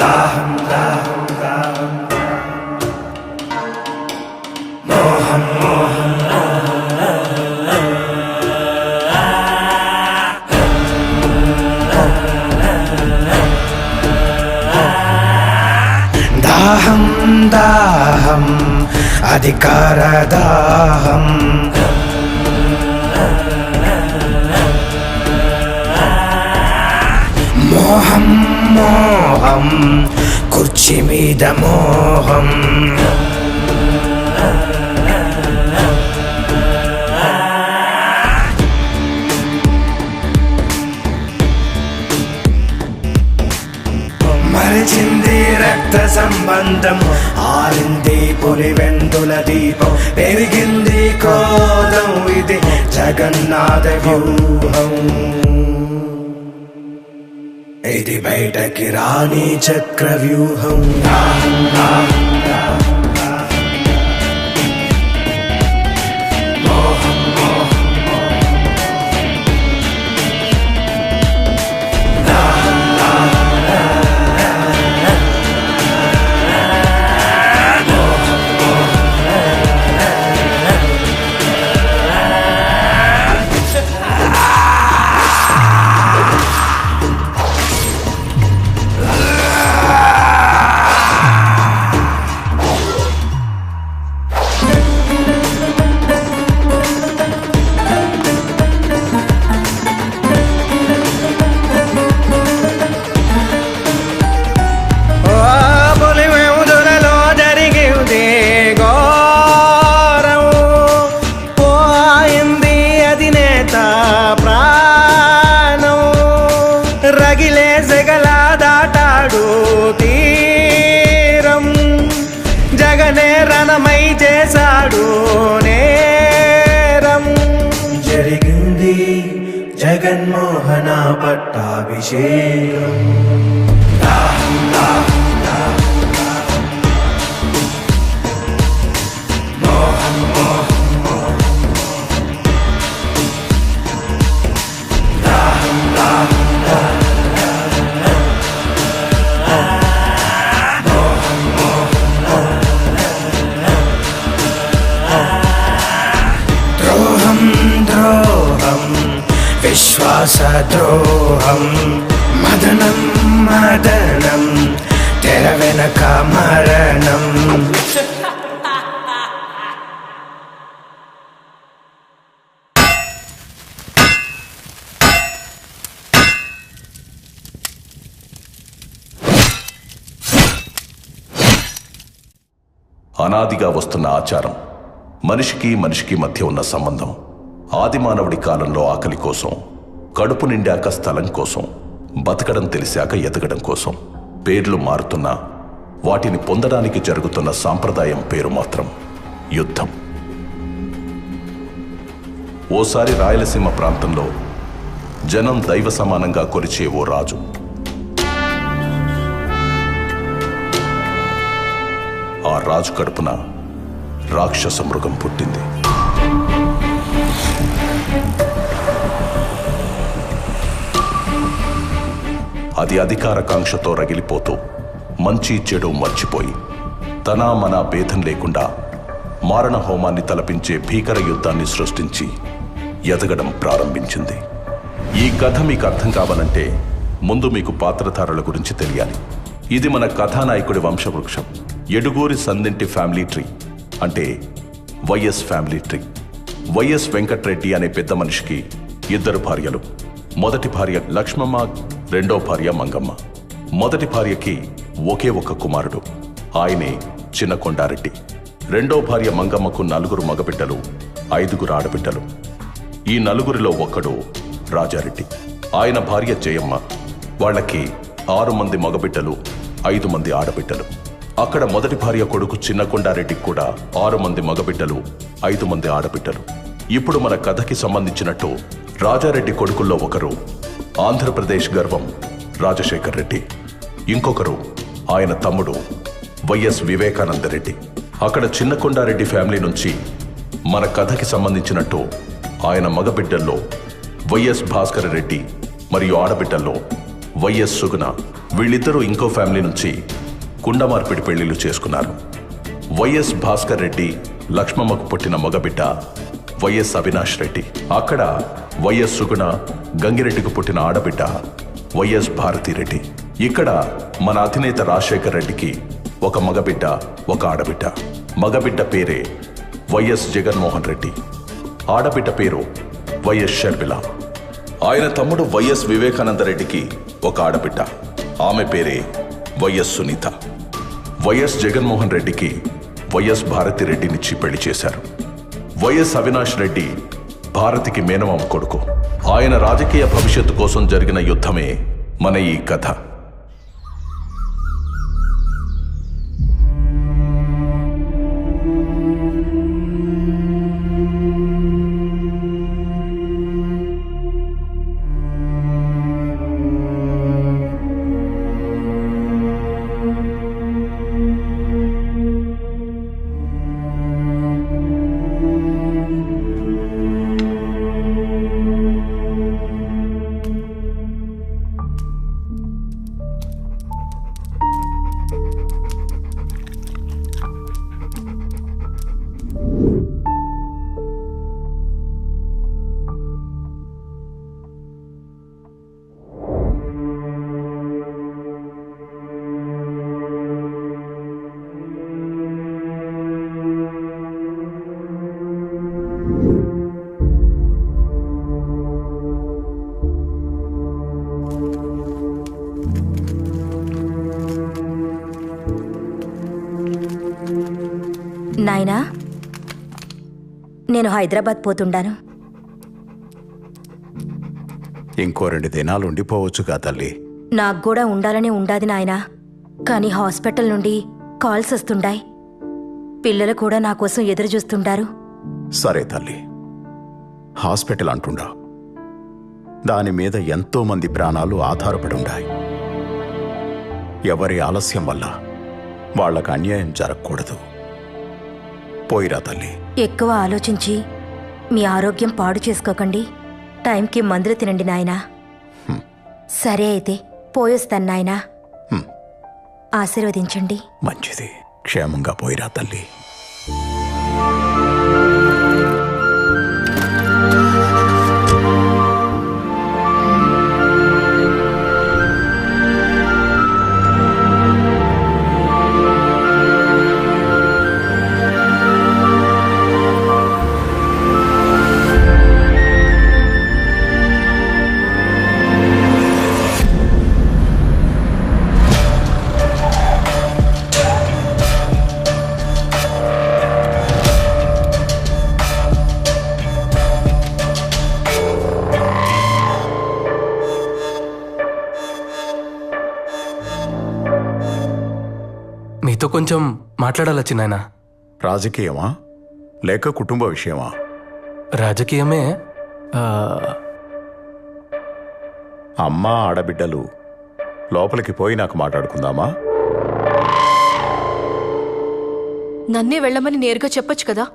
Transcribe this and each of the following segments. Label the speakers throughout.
Speaker 1: దాహం దాహం దాహం మోహం మోహం దాహం దాహం అధికార దాహం మోహం మోహం కుర్చీ మీద మోహం మరిచింది రక్త సంబంధం ఆరింది పులివెందుల దీపం పెరిగింది క్రోధం ఇది జగన్నాథ వ్యూహం ఇది బయటకి రాని చక్ర వ్యూహం రగిలే సెగల దాటాడు తీరం జగనే రణమై చేశాడు నేరం జరిగింది జగన్మోహన పట్టాభిషేకం విశ్వాసద్రోహం మదనం మదనం తెర వెనక మరణం
Speaker 2: అనాదిగా వస్తున్న ఆచారం మనిషికి మనిషికి మధ్య ఉన్న సంబంధం ఆది మానవుడి కాలంలో ఆకలి కోసం కడుపు నిండాక స్థలం కోసం బతకడం తెలిసాక ఎదగడం కోసం పేర్లు మారుతున్నా వాటిని పొందడానికి జరుగుతున్న సాంప్రదాయం పేరు మాత్రం యుద్ధం. ఓసారి రాయలసీమ ప్రాంతంలో జనం దైవ సమానంగా కొలిచే ఓ రాజు. ఆ రాజు కడుపున రాక్షస మృగం పుట్టింది. అది అధికార కాంక్షతో రగిలిపోతూ మంచి చెడు మర్చిపోయి తన మన భేదం లేకుండా మారణ హోమాన్ని తలపించే భీకర యుద్ధాన్ని సృష్టించి ఎదగడం ప్రారంభించింది. ఈ కథ మీకు అర్థం కావాలంటే ముందు మీకు పాత్రధారుల గురించి తెలియాలి. ఇది మన కథానాయకుడి వంశవృక్షం. ఎడుగూరి సందింటి ఫ్యామిలీ ట్రీ అంటే YS family tree. YS Venkatreddy అనే పెద్ద మనిషికి 2 భార్యలు. మొదటి భార్య లక్ష్మమ్మ, రెండో భార్య మంగమ్మ. మొదటి భార్యకి ఒకే ఒక్క కుమారుడు, ఆయనే చిన్న కొండారెడ్డి. రెండో భార్య మంగమ్మకు 4 మగబిడ్డలు, 5 ఆడబిడ్డలు. ఈ 4 ఒక్కడు రాజారెడ్డి. ఆయన భార్య జయమ్మ. వాళ్ళకి 6 మంది మగబిడ్డలు, 5 మంది ఆడబిడ్డలు. అక్కడ మొదటి భార్య కొడుకు చిన్న కొండారెడ్డికి కూడా 6 మంది మగబిడ్డలు, 5 మంది ఆడబిడ్డలు. ఇప్పుడు మన కథకి సంబంధించినట్టు రాజారెడ్డి కొడుకుల్లో ఒకరు ఆంధ్రప్రదేశ్ గర్వం రాజశేఖర్ రెడ్డి, ఇంకొకరు ఆయన తమ్ముడు వైఎస్ వివేకానందరెడ్డి. అక్కడ చిన్న కొండారెడ్డి ఫ్యామిలీ నుంచి మన కథకి సంబంధించినట్టు ఆయన మగబిడ్డల్లో వైఎస్ భాస్కర్ రెడ్డి మరియు ఆడబిడ్డల్లో వైఎస్ సుగుణ. వీళ్ళిద్దరూ ఇంకో ఫ్యామిలీ నుంచి కుండమార్పిడి పెళ్లిళ్ళు చేసుకున్నారు. వైఎస్ భాస్కర్ రెడ్డి లక్ష్మమ్మకు పుట్టిన మగబిడ్డ వైఎస్ అవినాష్ రెడ్డి. అక్కడ వైఎస్ సుగుణ గంగిరెడ్డికి పుట్టిన ఆడబిడ్డ వైఎస్ భారతిరెడ్డి. ఇక్కడ మన అధినేత రాజశేఖర్ రెడ్డికి ఒక మగబిడ్డ, ఒక ఆడబిడ్డ. మగబిడ్డ పేరే వైఎస్ జగన్మోహన్ రెడ్డి, ఆడబిడ్డ పేరు వైఎస్ షర్మిల. ఆయన తమ్ముడు వైఎస్ వివేకానంద రెడ్డికి ఒక ఆడబిడ్డ, ఆమె పేరే వైఎస్ సునీత. వైఎస్ జగన్మోహన్ రెడ్డికి వైఎస్ భారతిరెడ్డినిచ్చి పెళ్లి చేశారు. వైఎస్ అవినాష్ రెడ్డి భారతికి మేనమామ కొడుకు. ఆయన రాజకీయ భవిష్యత్తు కోసం జరిగిన యుద్ధమే మన ఈ కథ.
Speaker 3: నాయనా, నేను హైదరాబాద్ పోతుండాను.
Speaker 4: ఇంకో 2 దినాలు ఉండిపోవచ్చుగా తల్లి.
Speaker 3: నాకు కూడా ఉండాలని ఉండాది నాయనా, కానీ హాస్పిటల్ నుండి కాల్స్ వస్తుండాయి. పిల్లలు కూడా నా కోసం ఎదురు చూస్తుండారు.
Speaker 4: సరే తల్లి, హాస్పిటల్ అంటుండా, దాని మీద ఎంతో మంది ప్రాణాలు ఆధారపడి ఉన్నాయి. ఎవరి ఆలస్యం వల్ల వాళ్లకు అన్యాయం జరగకూడదు. పోయిరా తల్లి.
Speaker 3: ఎక్కువ ఆలోచించి మీ ఆరోగ్యం పాడు చేసుకోకండి. టైంకి మందులు తినండి నాయనా. సరే అయితే పోయొస్తాను నాయనా. ఆశీర్వదించండి.
Speaker 4: మంచిది, క్షేమంగా పోయిరా తల్లి.
Speaker 5: మీతో కొంచెం మాట్లాడాలి చిన్నాయనా.
Speaker 4: రాజకీయమా లేక కుటుంబ విషయమా?
Speaker 5: రాజకీయమే.
Speaker 4: అమ్మా ఆడబిడ్డలు లోపలికి పోయి నాకు మాట్లాడుకుందామా?
Speaker 6: నన్నే వెళ్ళమని నేరుగా చెప్పొచ్చు కదా.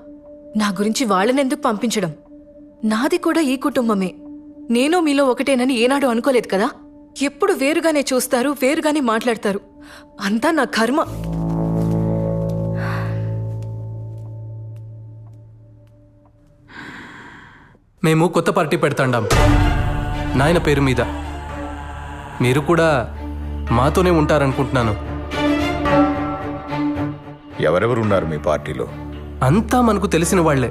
Speaker 6: నా గురించి వాళ్ళనెందుకు పంపించడం? నాది కూడా ఈ కుటుంబమే. నేను మీలో ఒకటేనని ఏనాడు అనుకోలేదు కదా. ఎప్పుడు వేరుగానే చూస్తారు, వేరుగానే మాట్లాడతారు. అంతా నా కర్మ.
Speaker 5: మేము కొత్త పార్టీ పెడతాండాం నాయన పేరు మీద. మీరు కూడా మాతోనే ఉంటారనుకుంటున్నాను.
Speaker 4: ఎవరెవరున్నారు మీ పార్టీలో?
Speaker 5: అంతా మనకు తెలిసిన వాళ్లే.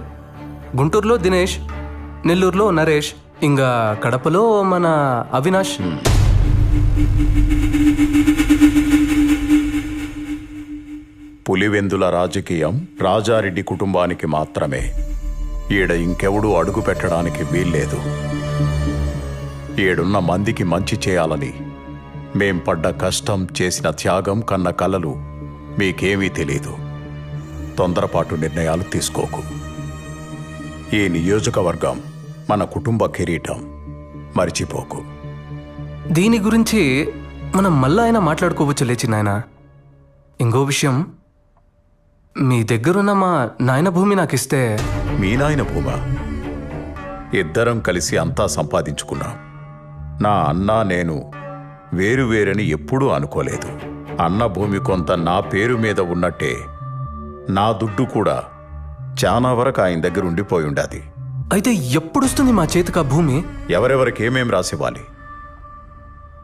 Speaker 5: గుంటూరులో దినేష్, నెల్లూరులో నరేష్, ఇంకా కడపలో మన అవినాష్.
Speaker 4: పులివెందుల రాజకీయం రాజారెడ్డి కుటుంబానికి మాత్రమే. ఈడ ఇంకెవడూ అడుగు పెట్టడానికి వీల్లేదు. ఏడున్న మందికి మంచి చేయాలని మేం పడ్డ కష్టం, చేసిన త్యాగం, కన్న కలలు మీకేమీ తెలీదు. తొందరపాటు నిర్ణయాలు తీసుకోకు. ఈ నియోజకవర్గం మన కుటుంబ కిరీటం, మర్చిపోకు.
Speaker 5: దీని గురించి మనం మళ్ళా అయినా మాట్లాడుకోవచ్చు లేచి నాయన. ఇంకో విషయం, మీ దగ్గరున్న మా నాయన భూమి నాకిస్తే.
Speaker 4: మీ నాయన భూమా? ఇద్దరం కలిసి అంతా సంపాదించుకున్నాం. నా అన్న, నేను వేరువేరని ఎప్పుడూ అనుకోలేదు. అన్న భూమి కొంత నా పేరు మీద ఉన్నట్టే నా దుడ్డు కూడా చాలా వరకు ఆయన దగ్గర ఉండిపోయి ఉండాది.
Speaker 5: అయితే ఎప్పుడొస్తుంది మా చేతికి ఆ భూమి?
Speaker 4: ఎవరెవరికి ఏమేం రాసివ్వాలి?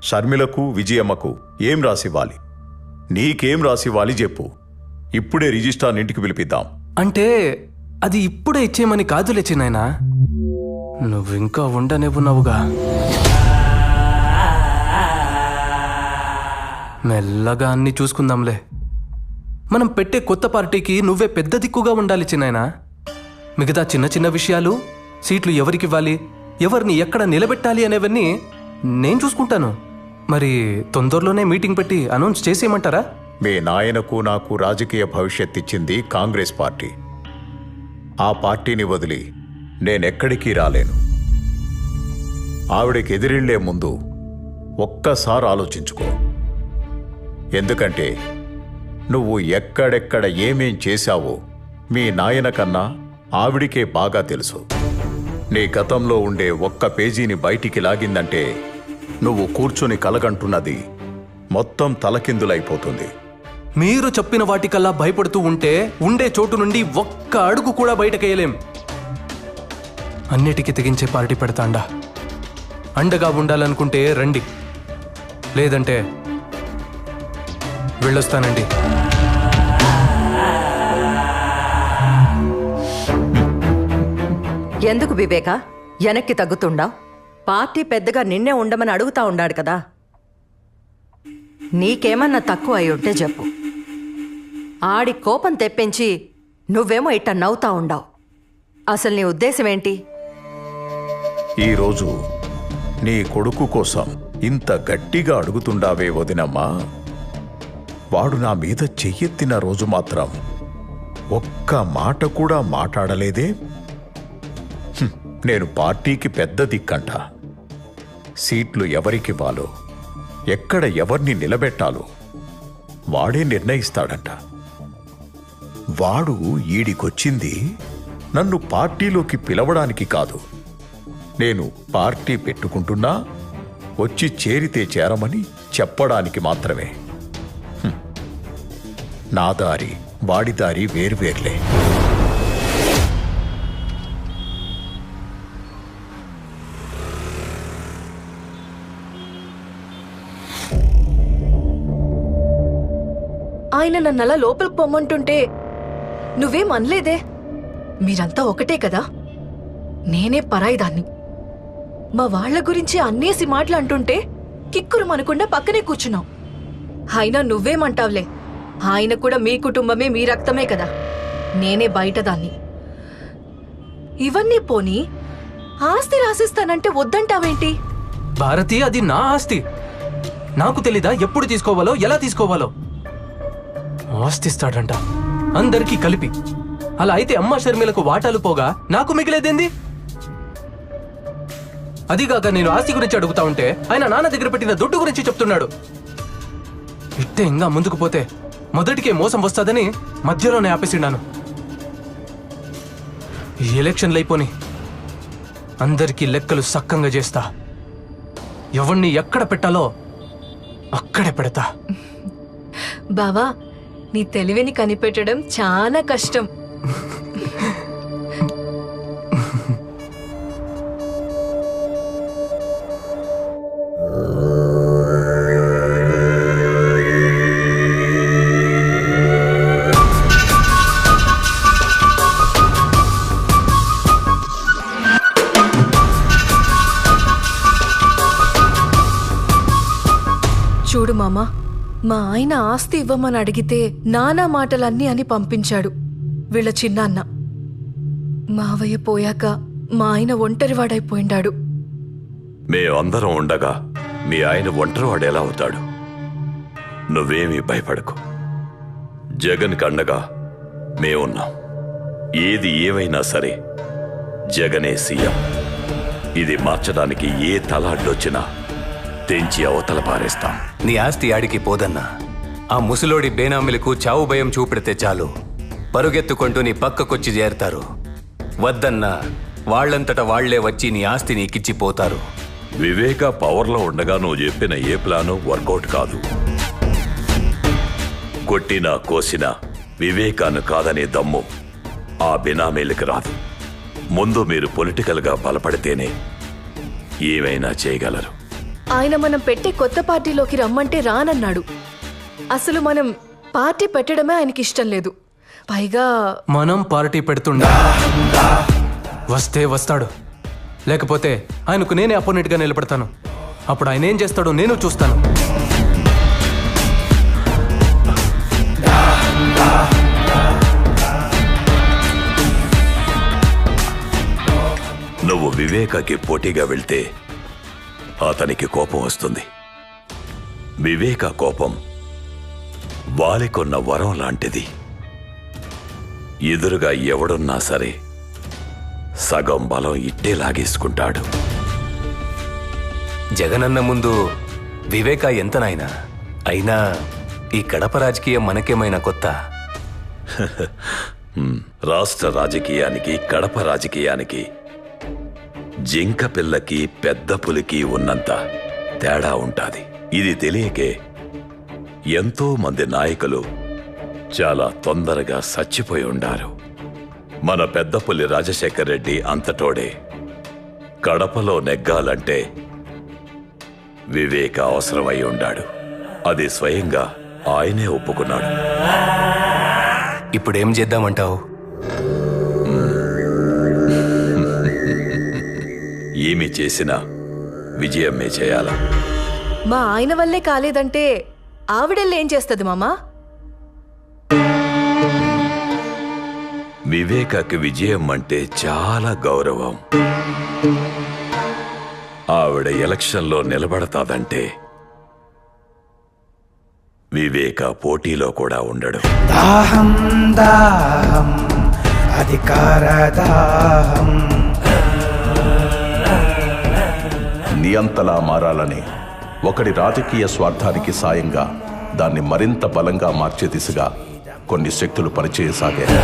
Speaker 4: షర్మిలకు, విజయమ్మకు ఏం రాసివ్వాలి? నీకేం రాసివ్వాలి చెప్పు. ఇప్పుడే రిజిస్ట్రార్ ఇంటికి పిలిపిద్దాం.
Speaker 5: అంటే అది ఇప్పుడే ఇచ్చేయమని కాదులే చిన్నాయనా, నువ్వింకా ఉండనివ్వున్నావుగా. మెల్లగా అన్ని చూసుకుందాంలే. మనం పెట్టే కొత్త పార్టీకి నువ్వే పెద్ద దిక్కుగా ఉండాలి చిన్నాయనా. మిగతా చిన్న చిన్న విషయాలు, సీట్లు ఎవరికివ్వాలి, ఎవరిని ఎక్కడ నిలబెట్టాలి అనేవన్నీ నేను చూసుకుంటాను. మరి తొందరలోనే మీటింగ్ పెట్టి అనౌన్స్ చేసేయమంటారా?
Speaker 4: మీ నాయనకు నాకు రాజకీయ భవిష్యత్ ఇచ్చింది కాంగ్రెస్ పార్టీ. ఆ పార్టీని వదిలి నేనెక్కడికి రాలేను. ఆవిడకి ఎదిరిళ్లే ముందు ఒక్కసారి ఆలోచించుకో. ఎందుకంటే నువ్వు ఎక్కడెక్కడ ఏమేం చేశావో మీ నాయన కన్నా ఆవిడికే బాగా తెలుసు. నీ గతంలో ఉండే ఒక్క పేజీని బయటికి లాగిందంటే నువ్వు కూర్చొని కలగంటున్నది మొత్తం తలకిందులైపోతుంది.
Speaker 5: మీరు చెప్పిన వాటికల్లా భయపడుతూ ఉంటే ఉండే చోటు నుండి ఒక్క అడుగు కూడా బయటకేయలేం. అన్నిటికీ తెగించే పార్టీ పెడతాండా. అండగా ఉండాలనుకుంటే రండి, లేదంటే వెళ్ళొస్తానండి.
Speaker 7: ఎందుకు వివేక వెనక్కి తగ్గుతుండావు? పార్టీ పెద్దగా నిన్నే ఉండమని అడుగుతా ఉండాడు కదా. నీకేమన్నా తక్కువ అయి ఉంటే చెప్పు. ఆడి కోపం తెప్పించి నువ్వేమో ఇట్ట నవ్వుతా ఉండావు. అసలు నీ ఉద్దేశం ఏంటి?
Speaker 4: ఈరోజు నీ కొడుకు కోసం ఇంత గట్టిగా అడుగుతుండావే వదినమ్మా. వాడు నా మీద చెయ్యెత్తిన రోజు మాత్రం ఒక్క మాట కూడా మాట్లాడలేదే. నేను పార్టీకి పెద్ద దిక్కంట. సీట్లు ఎవరికివ్వాలో, ఎక్కడ ఎవరిని నిలబెట్టాలో వాడే నిర్ణయిస్తాడంట. వాడు ఈడికొచ్చింది నన్ను పార్టీలోకి పిలవడానికి కాదు. నేను పార్టీ పెట్టుకుంటున్నా, వచ్చి చేరితే చేరమని చెప్పడానికి మాత్రమే. నా దారి వాడి దారి వేర్వేర్లే.
Speaker 6: ఆయన నన్నలా లోపలికి పొమ్మంటుంటే నువ్వేం అనలేదే. మీరంతా ఒకటే కదా, నేనే పరాయిదాన్ని. మా వాళ్ల గురించి అన్నేసి మాటలు అంటుంటే కిక్కురు మనకుండా పక్కనే కూర్చున్నావు. అయినా నువ్వేమంటావులే, ఆయన కూడా మీ కుటుంబమే, మీ రక్తమే కదా. నేనే బయటదాన్ని. ఇవన్నీ పోనీ ఆస్తి రాసిస్తానంటే వద్దంటావేంటి?
Speaker 5: భారతి, అది నా ఆస్తి. నాకు తెలీదా ఎప్పుడు తీసుకోవాలో, ఎలా తీసుకోవాలో? ఆస్తిస్తాడంట అందరికీ కలిపి. అలా అయితే అమ్మ షర్మిలకు వాటాలు పోగా నాకు మిగిలేదేంది? అదిగాక నేను ఆస్తి గురించి అడుగుతా ఉంటే ఆయన నాన్న దగ్గర పెట్టిన దుడ్డు గురించి చెప్తున్నాడు. ఇట్టే ఇంకా ముందుకు పోతే మొదటికే మోసం వస్తుందని మధ్యలోనే ఆపేసిండాను. ఈ ఎలక్షన్లు అయిపోని అందరికీ లెక్కలు సక్కంగా చేస్తా. ఎవరిని ఎక్కడ పెట్టాలో అక్కడే పెడతా.
Speaker 6: బావా, నీ తెలివిని కనిపెట్టడం చాలా కష్టం. చూడు మామా, మా ఆయన ఆస్తి ఇవ్వమని అడిగితే నానా మాటలన్నీ అని పంపించాడు వీళ్ళ చిన్నాన్న. మావయ్య పోయాక మా ఆయన ఒంటరివాడైపోయిండాడు.
Speaker 8: మేమందరం ఉండగా మీ ఆయన ఒంటరివాడు ఎలా అవుతాడు? నువ్వేమీ భయపడకు. జగన్ కండగా మేమున్నాం. ఏది ఏమైనా సరే జగనే సీఎం. ఇది మార్చడానికి ఏ తల అడ్డొచ్చినా తెంచి అవతల పారేస్తాం.
Speaker 9: నీ ఆస్తి ఆడికి పోదన్నా. ఆ ముసలోడి బేనామిలకు చావు భయం చూపెడితే చాలు, పరుగెత్తుకుంటూ నీ పక్కకొచ్చి చేరతారు. వద్దన్నా వాళ్లంతట వాళ్లే వచ్చి నీ ఆస్తి నీకిచ్చిపోతారు.
Speaker 8: వివేక పవర్లో ఉండగా నువ్వు చెప్పిన ఏ ప్లాను వర్కౌట్ కాదు. కొట్టినా కోసినా వివేకాన్ని కాదనే దమ్ము ఆ బినామీలకి రాదు. ముందు మీరు పొలిటికల్గా బలపడితేనే ఏమైనా చేయగలరు.
Speaker 6: ఆయన మనం పెట్టే కొత్త పార్టీలోకి రమ్మంటే రానన్నాడు. అసలు మనం పార్టీ పెట్టడమే ఆయనకి ఇష్టం లేదు. పైగా
Speaker 5: మనం పార్టీ పెడుతుండా వస్తే వస్తాడు, లేకపోతే ఆయనకు నేనే అపోనెంట్గా నిలబడతాను. అప్పుడు ఆయన ఏం చేస్తాడో నేను చూస్తాను.
Speaker 8: నువ్వు వివేకకి పోటీగా వెళ్తే అతనికి కోపం వస్తుంది. వివేక కోపం వాలికొన్న వరం లాంటిది. ఎదురుగా ఎవడున్నా సరే సగం బలం ఇట్టే లాగేసుకుంటాడు.
Speaker 9: జగనన్న ముందు వివేక ఎంత నాయనా? అయినా ఈ కడప రాజకీయం మనకేమైనా కొత్త?
Speaker 8: రాష్ట్ర రాజకీయానికి కడప రాజకీయానికి జింక పిల్లకి పెద్ద పులికి ఉన్నంత తేడా ఉంటాది. ఇది తెలియకే ఎంతో మంది నాయకులు చాలా తొందరగా చచ్చిపోయి ఉండారు. మన పెద్ద పులి రాజశేఖర్ రెడ్డి అంతటోడే. కడపలో నెగ్గాలంటే వివేక అవసరమై ఉండాడు. అది స్వయంగా ఆయనే ఒప్పుకున్నాడు.
Speaker 9: ఇప్పుడేం చేద్దామంటావు?
Speaker 8: ఏమి చేసినా విజయమే చేయాల.
Speaker 6: మా ఆయన వల్లే కాలేదంటే ఆవిడెళ్ళేం చేస్తుంది మామా?
Speaker 8: వివేకకి విజయం అంటే చాలా గౌరవం. ఆవిడ ఎలక్షన్లో నిలబడతాదంటే వివేక పోటీలో కూడా ఉండడు.
Speaker 1: దాహం దాహం అధికార దాహం.
Speaker 2: నియంతలా మారాలని ఒకడి రాజకీయ స్వార్థానికి సాయంగా దాన్ని మరింత బలంగా మార్చే దిశగా కొన్ని శక్తులు పనిచేయసాగాయి.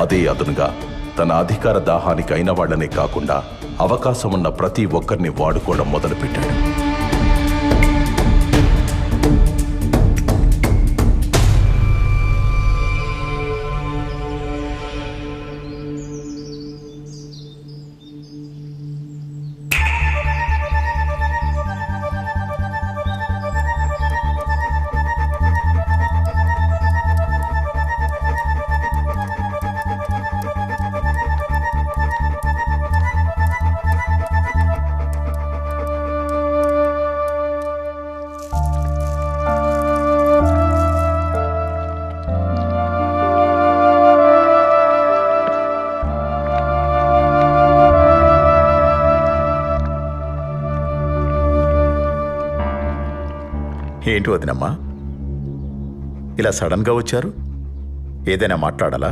Speaker 2: అదే అదునుగా తన అధికార దాహానికి అయిన వాళ్లనే కాకుండా అవకాశం ఉన్న ప్రతి ఒక్కరిని వాడుకోవడం మొదలుపెట్టాడు.
Speaker 4: ఏంటి వదినమ్మా, ఇలా సడన్గా వచ్చారు? ఏదైనా మాట్లాడాలా?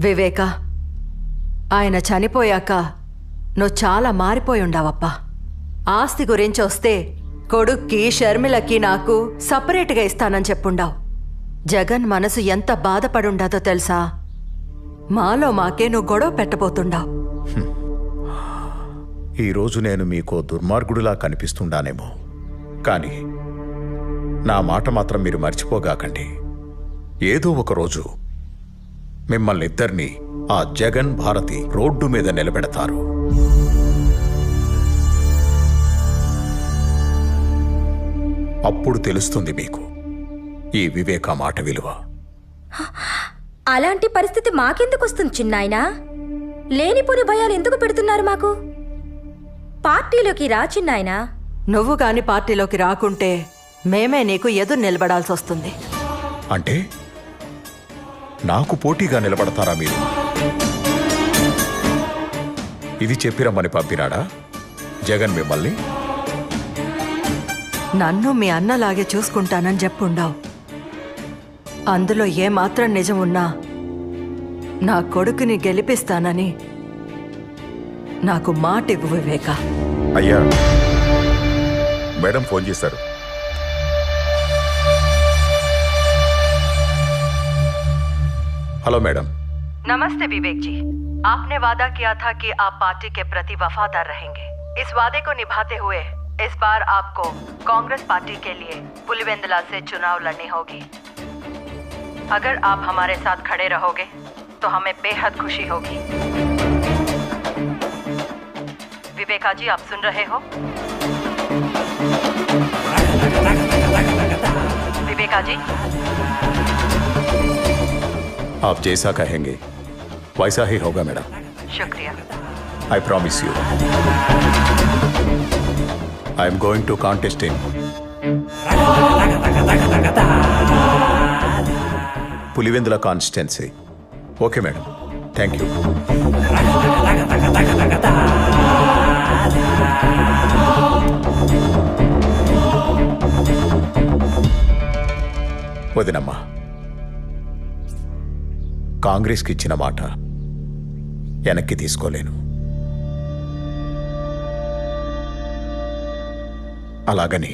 Speaker 7: వివేక, ఆయన చనిపోయాక నువ్వు చాలా మారిపోయి ఉండావప్పా. ఆస్తి గురించి వస్తే కొడుక్కి షర్మిలకి నాకు సపరేట్గా ఇస్తానని చెప్పుండావు. జగన్ మనసు ఎంత బాధపడుండాదో తెలుసా? మాలో మాకే నువ్వు గొడవ పెట్టబోతుండావు.
Speaker 4: ఈరోజు నేను మీకు దుర్మార్గుడిలా కనిపిస్తుండానేమో, కానీ నా మాట మాత్రం మీరు మర్చిపోగాకండి. ఏదో ఒక రోజు మిమ్మల్ని ఇద్దరినీ ఆ జగన్ భారతి రోడ్డు మీద నిలబెడతారు. అప్పుడు తెలుస్తుంది మీకు ఈ వివేక మాట విలువ.
Speaker 3: అలాంటి పరిస్థితి మాకెందుకు వస్తుంది చిన్నాయనా? లేనిపోని భయాలు ఎందుకు పెడుతున్నారు మాకు? పార్టీలోకి రా చిన్నాయనా.
Speaker 7: నువ్వు గాని పార్టీలోకి రాకుంటే మేమే నీకు ఎదురు నిలబడాల్సి వస్తుంది.
Speaker 4: అంటే నాకు పోటీగా నిలబడతారా మీరు? ఇది చెప్పిరమ్మని పంపినాడా జగన్ మిమ్మల్ని?
Speaker 7: నన్ను మీ అన్నలాగే చూసుకుంటానని చెప్పుండావు. అందులో ఏమాత్రం నిజం ఉన్నా నా కొడుకుని గెలిపిస్తానని నాకు మాట ఇవ్వు వివేక.
Speaker 4: అయ్యా, మేడం ఫోన్ చేశారు. హలో మేడం,
Speaker 7: नमस्ते विवेक जी। आपने वादा किया था कि आप पार्टी के प्रति वफादार रहेंगे। इस वादे को निभाते हुए इस बार आपको कांग्रेस पार्टी के लिए पुलिवेंदला से चुनाव लड़नी होगी। अगर आप हमारे साथ खड़े रहोगे तो हमें बेहद खुशी होगी। विवेका जी, आप सुन रहे हो? विवेका जी,
Speaker 4: आप जैसा कहेंगे वैसा ही होगा मैडम।
Speaker 7: शुक्रिया।
Speaker 4: I promise you. I am going to contest in Pulivendula constituency. Okay madam, thank you. వదినమ్మా, కాంగ్రెస్కి ఇచ్చిన మాట వెనక్కి తీసుకోలేను. అలాగని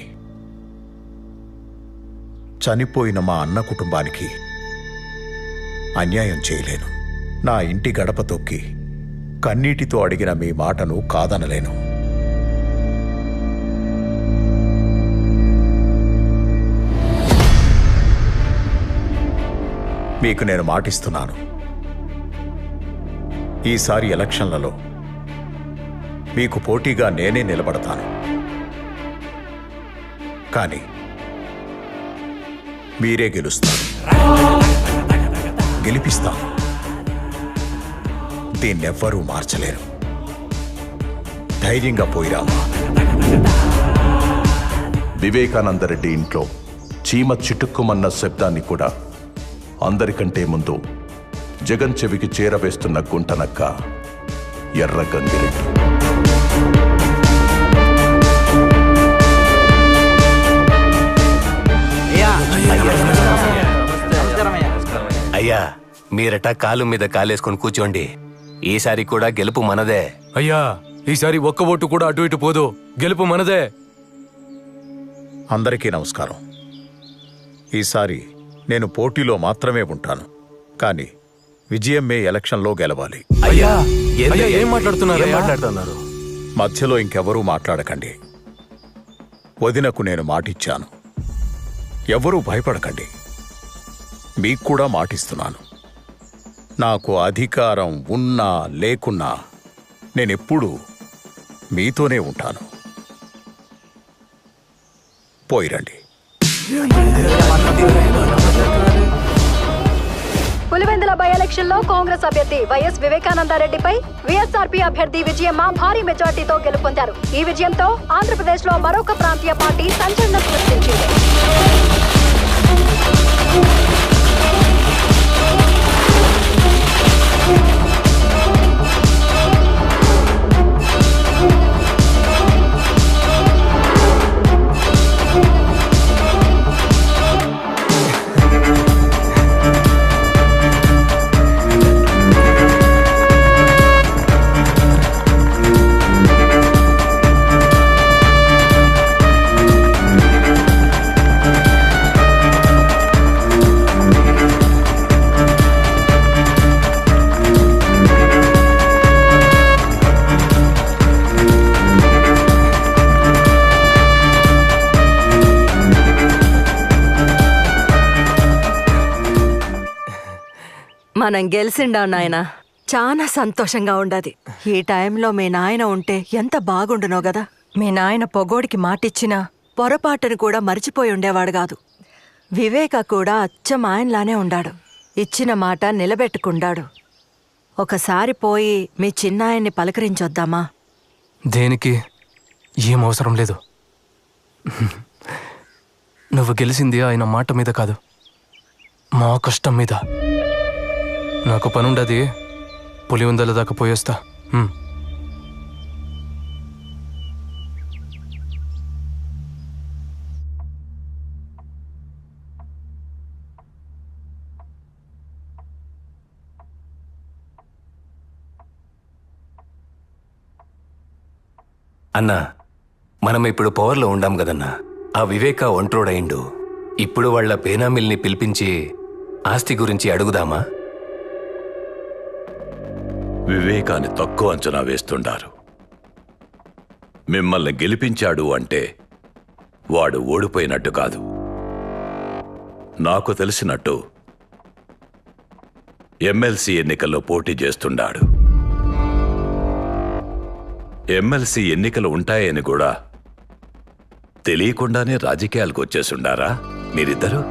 Speaker 4: చనిపోయిన మా అన్న కుటుంబానికి అన్యాయం చేయలేను. నా ఇంటి గడప తొక్కి కన్నీటితో అడిగిన మీ మాటను కాదనలేను. మీకు నేను మాటిస్తున్నాను, ఈసారి ఎలక్షన్లలో మీకు పోటీగా నేనే నిలబడతాను. కానీ మీరే గెలుస్తారు, గెలిపిస్తాను. దీన్నెవ్వరూ మార్చలేరు. ధైర్యంగా పోయిరామా.
Speaker 2: వివేకానందరెడ్డి ఇంట్లో చీమ చిటుక్కుమన్న శబ్దాన్ని కూడా అందరికంటే ముందు జగన్ చెవికి చేరవేస్తున్న గుంటనక్క ఎర్ర గంగిరెడ్డి.
Speaker 9: అయ్యా, మీరట కాలు మీద కాలేసుకొని కూర్చోండి. ఈసారి కూడా గెలుపు మనదే.
Speaker 5: అయ్యా, ఈసారి ఒక్క ఓటు కూడా అటు ఇటు పోదు, గెలుపు మనదే.
Speaker 4: అందరికీ నమస్కారం. ఈసారి నేను పోటీలో మాత్రమే ఉంటాను, కానీ విజయం మే ఎలక్షన్లో గెలవాలి.
Speaker 9: అయ్యా,
Speaker 5: ఏం మాట్లాడుతున్నారు?
Speaker 4: మధ్యలో ఇంకెవరూ మాట్లాడకండి. వదినకు నేను మాటిచ్చాను. ఎవరూ భయపడకండి. మీకు కూడా మాటిస్తున్నాను. నాకు అధికారం ఉన్నా లేకున్నా నేనెప్పుడూ మీతోనే ఉంటాను. పోయిరండి.
Speaker 10: పులివెందుల బై ఎలక్షన్ లో కాంగ్రెస్ అభ్యర్థి వైఎస్ వివేకానందరెడ్డిపై వైఎస్ఆర్పీ అభ్యర్థి విజయమ్మ భారీ మెజార్టీతో గెలుపొందారు. ఈ విజయంతో ఆంధ్రప్రదేశ్ లో మరొక ప్రాంతీయ పార్టీ సంచలనం సృష్టించింది.
Speaker 7: మనం గెలిచిండా నాయన, చాలా సంతోషంగా ఉండదు. ఈ టైంలో మీ నాయన ఉంటే ఎంత బాగుండునో గదా. మీ నాయన పొగోడికి మాటిచ్చినా పొరపాటును కూడా మర్చిపోయి ఉండేవాడు కాదు. వివేక కూడా అచ్చం ఆయనలానే ఉండాడు. ఇచ్చిన మాట నిలబెట్టుకుండాడు. ఒకసారి పోయి మీ చిన్నాయన్ని పలకరించొద్దామా?
Speaker 5: దేనికి? ఏం అవసరం లేదు. నువ్వు గెలిచింది ఆయన మాట మీద కాదు, మా కష్టం మీద. నాకు పనుండది, పులివెందుల దాకా పోయేస్తా.
Speaker 9: అన్నా, మనం ఇప్పుడు పవర్లో ఉండాం కదన్నా. ఆ వివేక ఒంట్రోడయిండు. ఇప్పుడు వాళ్ళ పేనామిల్ని పిలిపించి ఆస్తి గురించి అడుగుదామా?
Speaker 8: వివేకాన్ని తక్కువ అంచనా వేస్తుండారు. మిమ్మల్ని గెలిపించాడు అంటే వాడు ఓడిపోయినట్టు కాదు. నాకు తెలిసినట్టు ఎమ్మెల్సీ ఎన్నికల్లో పోటీ చేస్తుండాడు. ఎమ్మెల్సీ ఎన్నికలు ఉంటాయని కూడా తెలియకుండానే రాజకీయాలకు వచ్చేసుండారా మీరిద్దరు?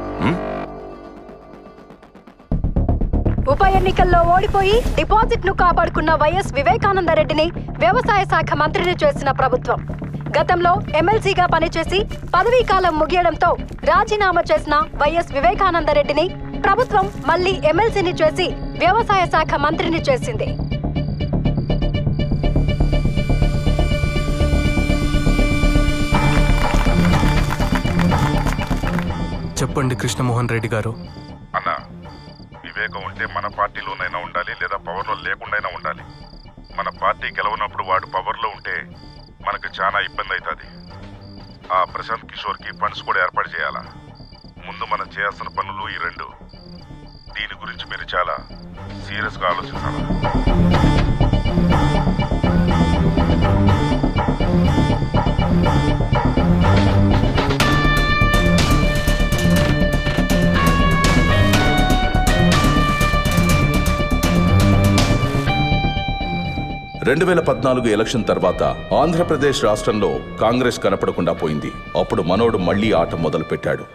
Speaker 10: ఉప ఎన్నికల్లో ఓడిపోయి డిపాజిట్ ను కాపాడుకున్న వైఎస్ వివేకానందరెడ్డిని వ్యవసాయ శాఖ మంత్రిని చేసిన ప్రభుత్వం గతంలో ఎమ్మెల్సీగా పనిచేసి పదవీ కాలం ముగియడంతో రాజీనామా చేసిన వైఎస్ వివేకానందరెడ్డిని ప్రభుత్వం మళ్లీ ఎమ్మెల్సీని చేసి వ్యవసాయ శాఖ మంత్రిని చేసింది.
Speaker 5: చెప్పండి కృష్ణమోహన్ రెడ్డి గారు.
Speaker 11: అన్న, వివేకం ఉంటే మన పార్టీలోనైనా ఉండాలి, లేదా పవర్లో లేకుండాయినా ఉండాలి. మన పార్టీ గెలవనప్పుడు వాడు పవర్లో ఉంటే మనకు చాలా ఇబ్బంది అవుతుంది. ఆ ప్రశాంత్ కిషోర్కి ఫండ్స్ కూడా ఏర్పాటు చేయాలా. ముందు మనం చేయాల్సిన పనులు ఈ రెండు. దీని గురించి మీరు చాలా సీరియస్గా ఆలోచించాలి.
Speaker 2: 2014 ఎలక్షన్ తర్వాత ఆంధ్రప్రదేశ్ రాష్ట్రంలో కాంగ్రెస్ కనపడకుండా పోయింది. అప్పుడు మనోడు మళ్లీ ఆట మొదలుపెట్టాడు.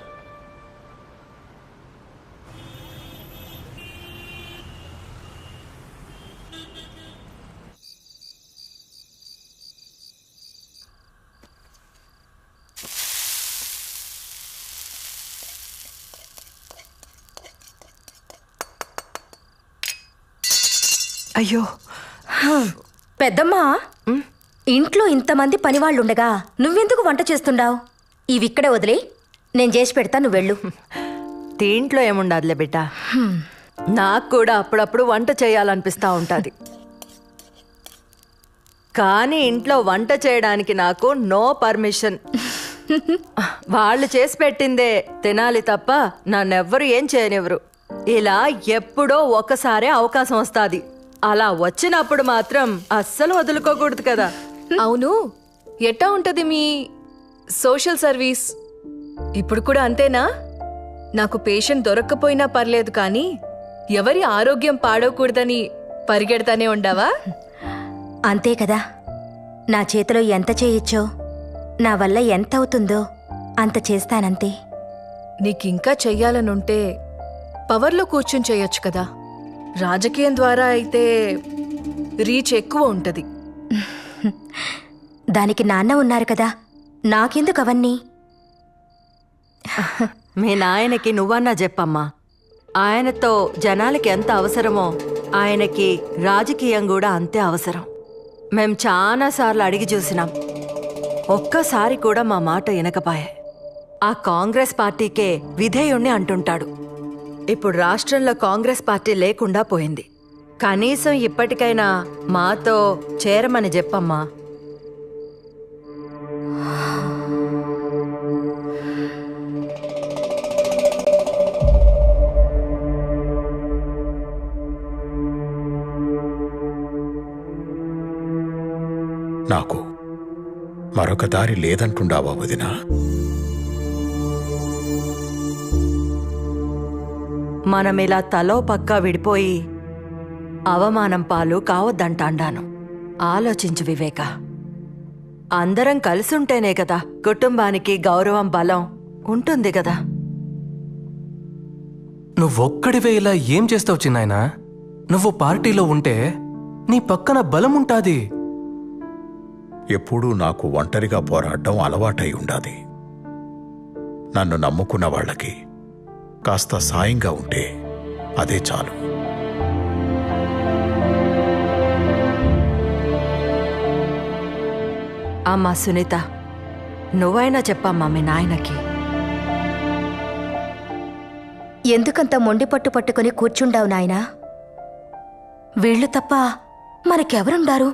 Speaker 7: అయ్యో
Speaker 3: పెద్దమ్మా, ఇంట్లో ఇంతమంది పనివాళ్ళుండగా నువ్వెందుకు వంట చేస్తుండావు? ఇవిక్కడే వదిలే, నేను చేసి పెడతా, నువ్వు వెళ్ళు.
Speaker 7: దీంట్లో ఏముండదులే బిడ్డ, నాకు కూడా అప్పుడప్పుడు వంట చేయాలనిపిస్తూ ఉంటుంది. కానీ ఇంట్లో వంట చేయడానికి నాకు నో పర్మిషన్. వాళ్ళు చేసి పెట్టిందే తినాలి తప్ప నన్నెవ్వరు ఏం చేయనివ్వరు. ఇలా ఎప్పుడో ఒకసారి అవకాశం వస్తుంది. అలా వచ్చినప్పుడు మాత్రం అస్సలు వదులుకోకూడదు కదా.
Speaker 6: అవును, ఎట్టా ఉంటది మీ సోషల్ సర్వీస్? ఇప్పుడు కూడా అంతేనా? నాకు పేషెంట్ దొరక్కపోయినా పర్లేదు, కానీ ఎవరి ఆరోగ్యం పాడవకూడదని పరిగెడతానే ఉండవా?
Speaker 3: అంతే కదా, నా చేతిలో ఎంత చేయొచ్చో, నా వల్ల ఎంత అవుతుందో అంత చేస్తానంతే.
Speaker 6: నీకింకా చెయ్యాలనుంటే పవర్లో కూర్చుని చేయొచ్చు కదా. రాజకీయం ద్వారా అయితే రీచ్ ఎక్కువ ఉంటది.
Speaker 3: దానికి నాన్న ఉన్నారు కదా, నాకెందుకు అవన్నీ?
Speaker 7: మీ నాయనకి నువ్వన్నా చెప్పమ్మా. ఆయనతో జనాలకి ఎంత అవసరమో ఆయనకి రాజకీయం కూడా అంతే అవసరం. మేం చాలాసార్లు అడిగి చూసినాం, ఒక్కసారి కూడా మా మాట వినకపాయే. ఆ కాంగ్రెస్ పార్టీకే విధేయుణ్ణి అంటుంటాడు. ఇప్పుడు రాష్ట్రంలో కాంగ్రెస్ పార్టీ లేకుండా పోయింది. కనీసం ఇప్పటికైనా మాతో చేరమని చెప్పమ్మా.
Speaker 4: నాకు మరొక దారి లేదంటుండావా వదినా?
Speaker 7: మనమిలా తలో పక్కా విడిపోయి అవమానం పాలు కావద్దంటాండాను. ఆలోచించు వివేక, అందరం కలిసుంటేనే కదా కుటుంబానికి గౌరవం, బలం ఉంటుంది కదా.
Speaker 5: నువ్వొక్కడివే ఇలా ఏం చేస్తావు చిన్నాయనా? నువ్వు పార్టీలో ఉంటే నీ పక్కన బలం ఉంటాది.
Speaker 4: ఎప్పుడూ నాకు ఒంటరిగా పోరాడడం అలవాటై ఉండాది. నన్ను నమ్ముకున్న వాళ్ళకి కాస్త సాయంగా ఉంటే అదే చాలు.
Speaker 7: అమ్మా సునీత, నువ్వైనా చెప్పమ్మా మీ నాయనకి.
Speaker 3: ఎందుకంత మొండి పట్టు పట్టుకుని కూర్చుండావు నాయనా? వీళ్ళు తప్ప మనకెవరుండారు?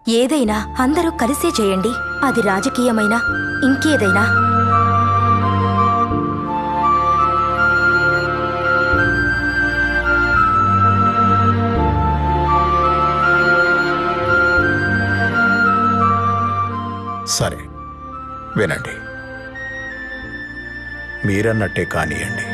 Speaker 3: ఏదైనా అందరూ కలిసే చేయండి, అది రాజకీయమైనా ఇంకేదైనా.
Speaker 4: సరే వినండి, మీరన్నట్టే కానియండి.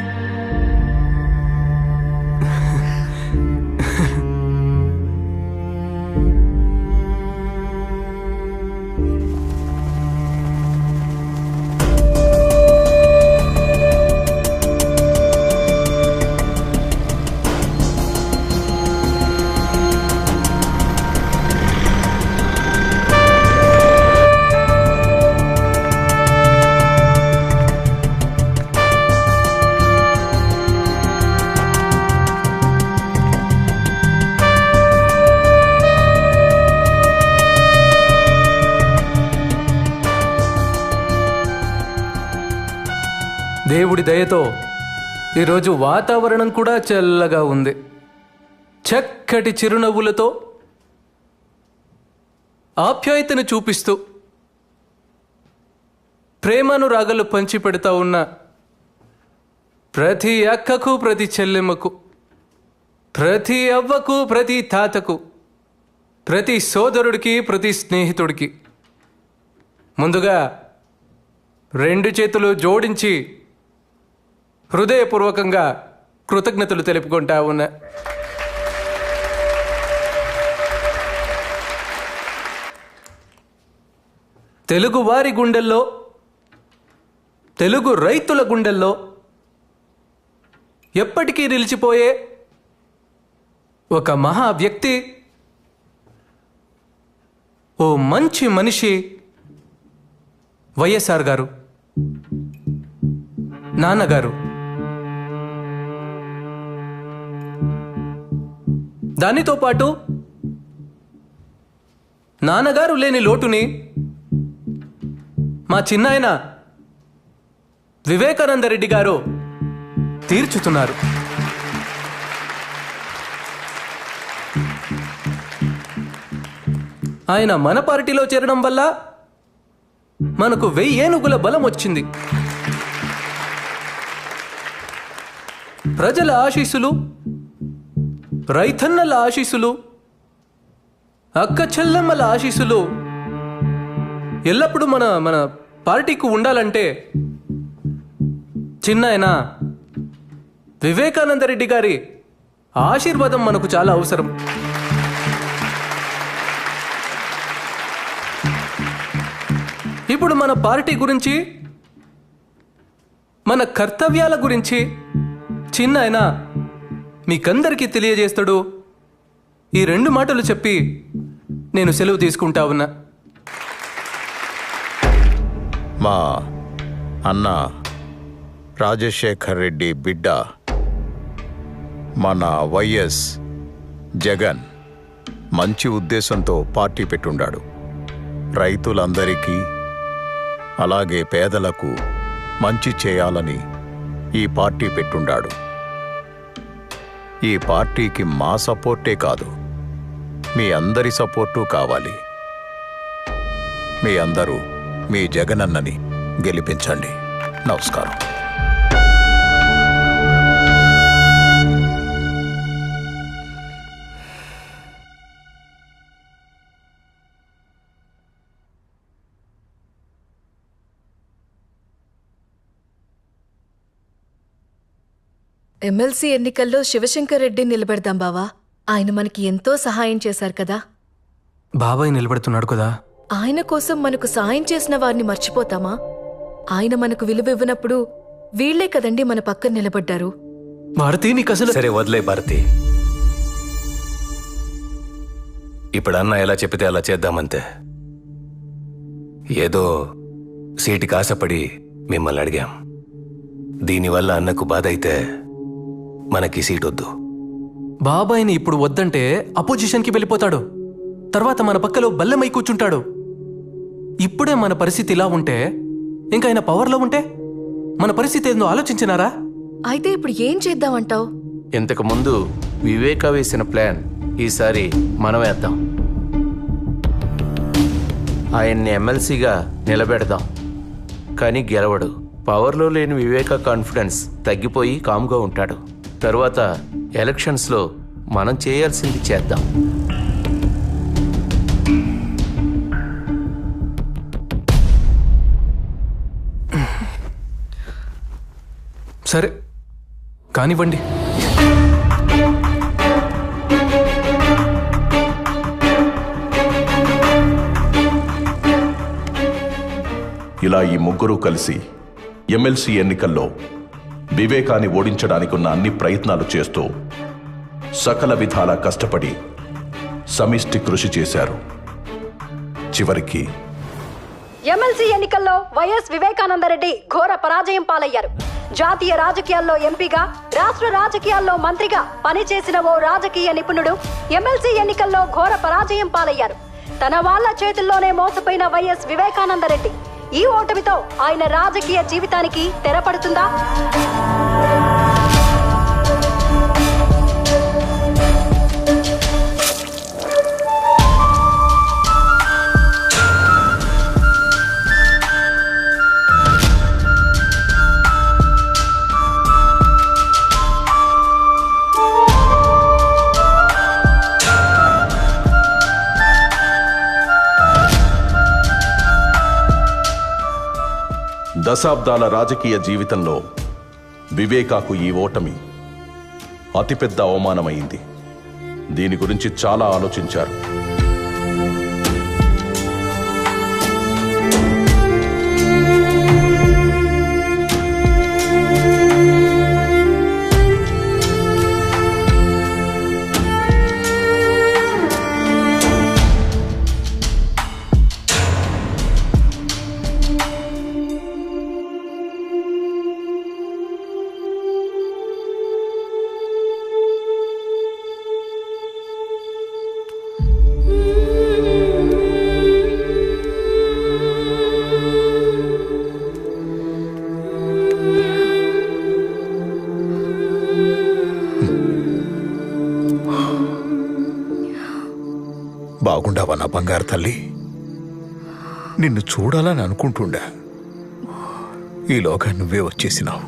Speaker 5: దేవుడి దయతో ఈరోజు వాతావరణం కూడా చల్లగా ఉంది. చక్కటి చిరునవ్వులతో ఆప్యాయతను చూపిస్తూ ప్రేమానురాగాలు పంచిపెడతా ఉన్న ప్రతి అక్కకు, ప్రతి చెల్లెమ్మకు, ప్రతి అవ్వకు, ప్రతి తాతకు, ప్రతి సోదరుడికి, ప్రతి స్నేహితుడికి ముందుగా 2 చేతులు జోడించి హృదయపూర్వకంగా కృతజ్ఞతలు తెలుపుకుంటా ఉన్నా. తెలుగు వారి గుండెల్లో, తెలుగు రైతుల గుండెల్లో ఎప్పటికీ నిలిచిపోయే ఒక మహా వ్యక్తి, ఓ మంచి మనిషి వైఎస్ఆర్ గారు, నాన్నగారు. దానితో పాటు నాన్నగారు లేని లోటుని మా చిన్నాయన వివేకానందరెడ్డి గారు తీర్చుతున్నారు. ఆయన మన పార్టీలో చేరడం వల్ల మనకు 1000 ఏనుగుల బలం వచ్చింది. ప్రజల ఆశీస్సులు, రైతన్నల ఆశీస్సులు, అక్క చెల్లెమ్మల ఆశీస్సులు ఎల్లప్పుడూ మన పార్టీకి ఉండాలంటే చిన్నాయన వివేకానందరెడ్డి గారి ఆశీర్వాదం మనకు చాలా అవసరం. ఇప్పుడు మన పార్టీ గురించి, మన కర్తవ్యాల గురించి చిన్నాయన మీకందరికీ తెలియజేస్తాడు. ఈ 2 మాటలు చెప్పి నేను సెలవు తీసుకుంటా ఉన్నా.
Speaker 4: మా అన్న రాజశేఖర్ రెడ్డి బిడ్డ మన వైఎస్ జగన్ మంచి ఉద్దేశంతో పార్టీ పెట్టుండాడు. రైతులందరికీ అలాగే పేదలకు మంచి చేయాలని ఈ పార్టీ పెట్టుండాడు. ఈ పార్టీకి మా సపోర్టే కాదు, మీ అందరి సపోర్టు కావాలి. మీ అందరూ మీ జగనన్నని గెలిపించండి. నమస్కారం.
Speaker 6: ఎమ్మెల్సీ ఎన్నికల్లో శివశంకర్ రెడ్డి నిలబెడదాం బావా. ఆయన మనకి ఎంతో సహాయం చేశారు కదా.
Speaker 5: బాబాయ్ నిలబెడుతున్నాడు కదా.
Speaker 6: ఆయన కోసం మనకు సాయం చేసిన వారిని మర్చిపోతామా? ఆయన మనకు విలువ ఇవ్వనప్పుడు వీళ్లే కదండి మన పక్కన నిలబడ్డారు.
Speaker 5: భారతి నీకు అసలు...
Speaker 9: సరే వదిలే భారతి, ఇప్పుడు అన్న ఎలా చెప్పితే అలా చేద్దామంతే. ఏదో సీటుకి ఆశపడి మిమ్మల్ని అడిగాం. దీనివల్ల అన్నకు బాధ అయితే మనకి సీట్ వద్దు.
Speaker 5: బాబాయిని ఇప్పుడు వద్దంటే అపోజిషన్కి వెళ్ళిపోతాడు. తర్వాత మన పక్కలో బల్లెమై కూర్చుంటాడు. ఇప్పుడే మన పరిస్థితి ఇలా ఉంటే ఇంకా ఆయన పవర్లో ఉంటే మన పరిస్థితి ఏందో ఆలోచించినారా?
Speaker 6: అయితే ఇప్పుడు ఏం చేద్దామంటావు?
Speaker 12: ఇంతకు ముందు వివేక వేసిన ప్లాన్ ఈసారి మనం వేద్దాం. ఆయన్ని ఎమ్మెల్సీగా నిలబెడదాం. కానీ గెలవడు. పవర్లో లేని వివేక కాన్ఫిడెన్స్ తగ్గిపోయి కామ్గా ఉంటాడు. తరువాత ఎలక్షన్స్లో మనం చేయాల్సింది చేద్దాం.
Speaker 5: సరే కానివ్వండి.
Speaker 2: ఇలా ఈ ముగ్గురు కలిసి ఎమ్మెల్సీ ఎన్నికల్లో వివేకాన్ని ఓడించడానికి ఉన్న అన్ని ప్రయత్నాలు చేస్తూ సకల విధాలా కష్టపడి సమిష్టి కృషి చేశారు. చివరికి
Speaker 10: ఎమ్మెల్సీ ఎన్నికల్లో వైఎస్ వివేకానందరెడ్డి ఘోర పరాజయం పాలయ్యారు. జాతీయ రాజకీయాల్లో ఎంపీగా, రాష్ట్ర రాజకీయాల్లో మంత్రిగా పనిచేసిన ఓ రాజకీయ నిపుణుడు ఎమ్మెల్సీ ఎన్నికల్లో ఘోర పరాజయం పాలయ్యారు. తన వాళ్ల చేతుల్లోనే మోసపోయిన వైఎస్ వివేకానందరెడ్డి ఈ ఓటమితో ఆయన రాజకీయ జీవితానికి తెరపడుతుందా?
Speaker 2: దశాబ్దాల రాజకీయ జీవితంలో వివేకాకు ఈ ఓటమి అతిపెద్ద అవమానమైంది. దీని గురించి చాలా ఆలోచించారు.
Speaker 4: బాగుండావా నా బంగారు తల్లి? నిన్ను చూడాలని అనుకుంటుండా, ఈలోగా నువ్వే వచ్చేసినావు.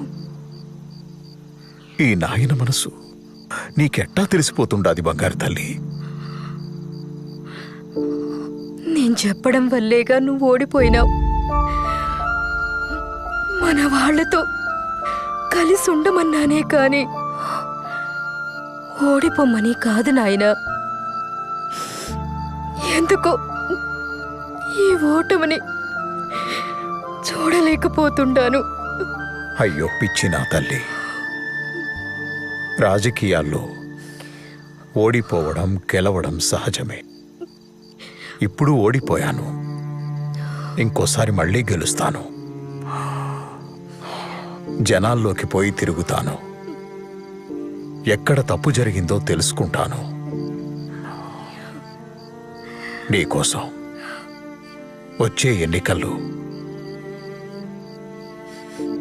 Speaker 4: ఈ నాయన మనసు నీకెట్టా తెలిసిపోతుండాది బంగారు తల్లి?
Speaker 3: నేను చెప్పడం వల్లేగా నువ్వు ఓడిపోయినావు. మన వాళ్లతో కలిసి ఉండమన్నానే కాని ఓడిపోమ్మని కాదు నాయనా. ఎందుకో ఈ ఓటమిని చూడలేకపోతుండాను.
Speaker 4: అయ్యో పిచ్చి నా తల్లి, రాజకీయాల్లో ఓడిపోవడం గెలవడం సహజమే. ఇప్పుడు ఓడిపోయాను, ఇంకోసారి మళ్ళీ గెలుస్తాను. జనాల్లోకి పోయి తిరుగుతాను, ఎక్కడ తప్పు జరిగిందో తెలుసుకుంటాను. నీకోసం వచ్చే ఎన్నికల్లో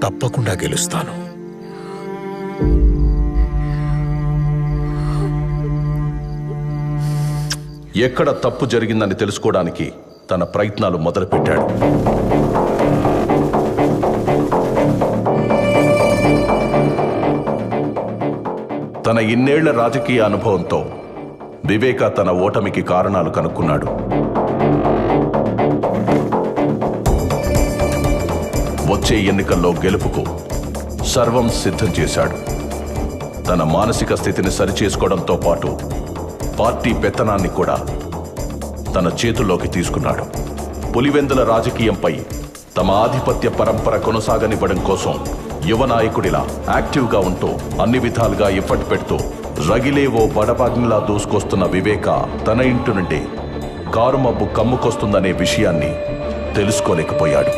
Speaker 4: తప్పకుండా గెలుస్తాను.
Speaker 2: ఎక్కడ తప్పు జరిగిందని తెలుసుకోవడానికి తన ప్రయత్నాలు మొదలుపెట్టాడు. తన ఇన్నేళ్ల రాజకీయ అనుభవంతో వివేక తన ఓటమికి కారణాలు కనుక్కున్నాడు. వచ్చే ఎన్నికల్లో గెలుపుకు సర్వం సిద్ధం చేశాడు. తన మానసిక స్థితిని సరిచేసుకోవడంతో పాటు పార్టీ పెత్తనాన్ని కూడా తన చేతుల్లోకి తీసుకున్నాడు. పులివెందుల రాజకీయంపై తమ ఆధిపత్య పరంపర కొనసాగనివ్వడం కోసం యువ నాయకుడిలా యాక్టివ్గా ఉంటూ అన్ని విధాలుగా ఎఫర్ట్ పెడుతూ రగిలే ఓ బడబాగ్నిలా దూసుకొస్తున్న వివేక తన ఇంటి నుండి కారు మబ్బు కమ్ముకొస్తుందనే విషయాన్ని తెలుసుకోలేకపోయాడు.